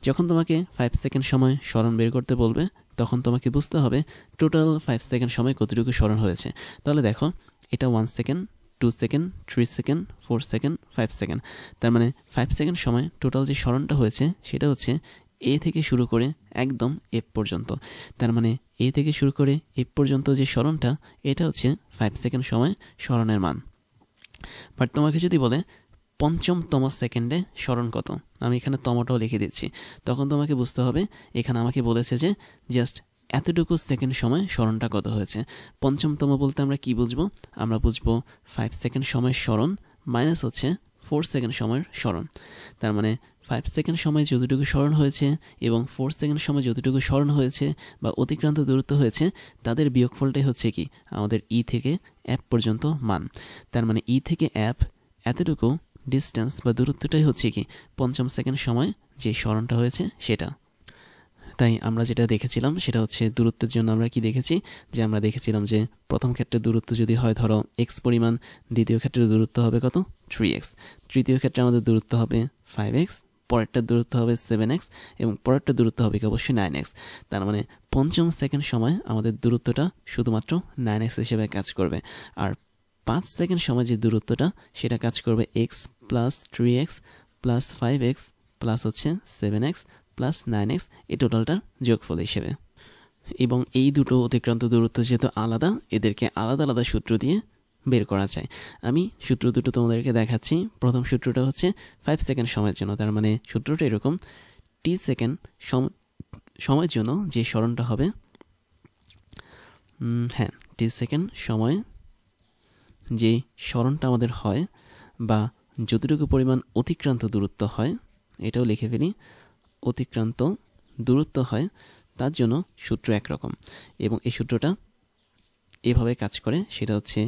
Speaker 1: যখন তোমাকে 5 সেকেন্ড সময় সরণ বের করতে বলবে তখন তোমাকে বুঝতে হবে টোটাল 5 সেকেন্ড সময় কতটুকু সরণ হয়েছে। তাহলে দেখো এটা 1 second, 2 second, 3 second, 4 second, 5 second. তার মানে 5 সেকেন্ড সময় টোটাল যে সরণটা হয়েছে সেটা হচ্ছে এ থেকে শুরু করে একদম এফ পর্যন্ত। তার মানে এ থেকে শুরু করে এফ পর্যন্ত যে সরণটা এটা হচ্ছে 5 সেকেন্ড সময় সরণের মান। বাট তোমাকে যদি বলে পঞ্চমতম সেকেন্ডে সরণ কত, আমি এখানে তমটাও লিখে দিচ্ছি, তখন তোমাকে বুঝতে হবে এখানে আমাকে বলেছে যে জাস্ট এতটুকু সেকেন্ড সময় সরণটা কত হয়েছে। পঞ্চমতম বলতে আমরা কি বুঝবো? আমরা বুঝবো 5 সেকেন্ড সময়ের সরণ মাইনাস হচ্ছে 4 সেকেন্ড সময়ের সরণ। তার মানে 5 সেকেন্ড সময় যতটুকু সরণ হয়েছে এবং 4 সেকেন্ড সময় যতটুকু সরণ হয়েছে বা অতিক্রান্ত দূরত্ব হয়েছে তাদের বিয়োগফলটাই হচ্ছে কি আমাদের ই থেকে অ্যাপ পর্যন্ত মান। তার মানে ই থেকে অ্যাপ এতটুকু ডিস্টেন্স বা দূরত্বটাই হচ্ছে কি পঞ্চম সেকেন্ড সময় যে সরণটা হয়েছে সেটা। তাই আমরা যেটা দেখেছিলাম সেটা হচ্ছে দূরত্বের জন্য আমরা কি দেখেছি, যে আমরা দেখেছিলাম যে প্রথম ক্ষেত্রে দূরত্ব যদি হয় ধরো এক্স পরিমাণ, দ্বিতীয় ক্ষেত্রে দূরত্ব হবে কত 3x, তৃতীয় ক্ষেত্রে আমাদের দূরত্ব হবে 5x, পরেরটার দূরত্ব হবে 7x এবং পরেরটার দূরত্ব হবে অবশ্যই 9x। তার মানে পঞ্চম সেকেন্ড সময় আমাদের দূরত্বটা শুধুমাত্র 9x হিসেবে কাজ করবে। আর 5 সেকেন্ড সময় যে দূরত্বটা সেটা কাজ করবে x plus 3x plus 5x plus হচ্ছে 7x প্লাস 9x, এই টোটালটা যোগফল হিসেবে। এবং এই দুটো অতিক্রান্ত দূরত্ব যেহেতু আলাদা, এদেরকে আলাদা আলাদা সূত্র দিয়ে বের করা যায়। আমি সূত্র দুটো তোমাদেরকে দেখাচ্ছি। প্রথম সূত্রটা হচ্ছে 5 সেকেন্ড সময়ের জন্য, তার মানে সূত্রটা এরকম, টি সেকেন্ড সময়ের জন্য যে সরণটা হবে, হ্যাঁ টি সেকেন্ড সময় যে সরণটা আমাদের হয় বা যতটুকু পরিমাণ অতিক্রান্ত দূরত্ব হয়, এটাও লিখে ফেলি, অতিক্রান্ত দূরত্ব হয় তার জন্য সূত্র একরকম। এবং এই সূত্রটা এভাবে কাজ করে, সেটা হচ্ছে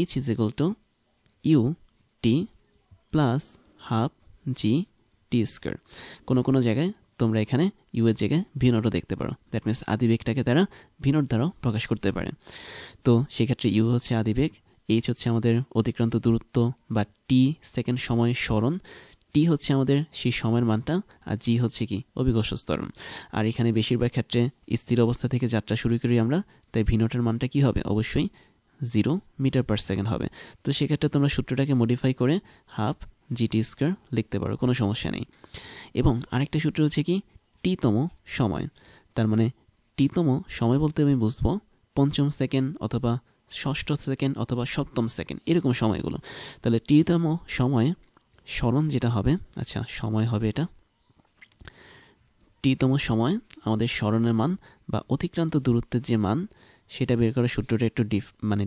Speaker 1: h is equal to U T plus half G T square. কোনো কোনো জায়গায় তোমরা এখানে ইউ এর জায়গায় ভি নটও দেখতে পারো, দ্যাট মিনস আদিবেগটাকে তারা ভি নট দ্বারাও প্রকাশ করতে পারে। তো সেক্ষেত্রে ইউ হচ্ছে আদিবেগ, এইচ হচ্ছে আমাদের অতিক্রান্ত দূরত্ব বা টি সেকেন্ড সময় সরণ, টি হচ্ছে আমাদের সেই সময়ের মানটা, আর জি হচ্ছে কি অভিকর্ষ ত্বরণ। আর এখানে বেশিরভাগ ক্ষেত্রে স্থির অবস্থা থেকে যাত্রা শুরু করি আমরা, তাই ভি নটের মানটা কি হবে অবশ্যই 0 মিটার পার সেকেন্ড হবে। তো সেক্ষেত্রে তোমরা সূত্রটাকে মডিফাই করে হাফ জিটি স্কোয়ার লিখতে পারো, কোনো সমস্যা নেই। এবং আরেকটা সূত্র হচ্ছে কি টিতম সময়, তার মানে টিতম সময় বলতে আমি বুঝবো পঞ্চম সেকেন্ড অথবা ষষ্ঠ সেকেন্ড অথবা সপ্তম সেকেন্ড এরকম সময়গুলো। তাহলে টিতম সময় সরণ যেটা হবে, আচ্ছা সময় হবে এটা, টিতম সময় আমাদের সরণের মান বা অতিক্রান্ত দূরত্বের যে মান সেটা বের করার সূত্রটা একটু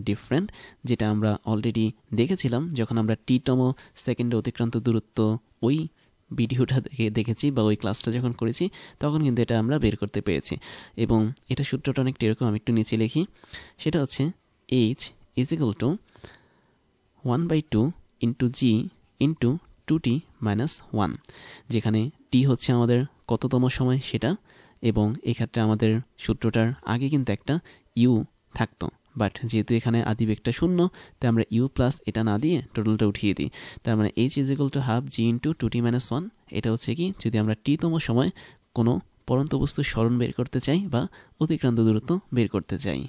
Speaker 1: ডিফারেন্ট, যেটা আমরা অলরেডি দেখেছিলাম যখন আমরা টিতম সেকেন্ডে অতিক্রান্ত দূরত্ব ওই ভিডিওটা দেখেছি বা ওই ক্লাসটা যখন করেছি তখন কিন্তু এটা আমরা বের করতে পেরেছি। এবং এটা সূত্রটা অনেকটা এরকম, আমি একটু নিচে লিখি, সেটা হচ্ছে h is equal two 1/2 into G into 2t minus 1, যেখানে টি হচ্ছে আমাদের কততম সময় সেটা, এবং এক্ষেত্রে আমাদের সূত্রটার আগে কিন্তু একটা ইউ থাকতো, বাট যেহেতু এখানে আদিবেগটা শূন্য তাই আমরা ইউ প্লাস এটা না দিয়ে টোটালটা উঠিয়ে দিই। তার মানে h is equal to half G into 2t minus 1। এটা হচ্ছে কি যদি আমরা টিতম সময় কোনো পরন্ত বস্তুর সরণ বের করতে চাই বা অতিক্রান্ত দূরত্ব বের করতে চাই।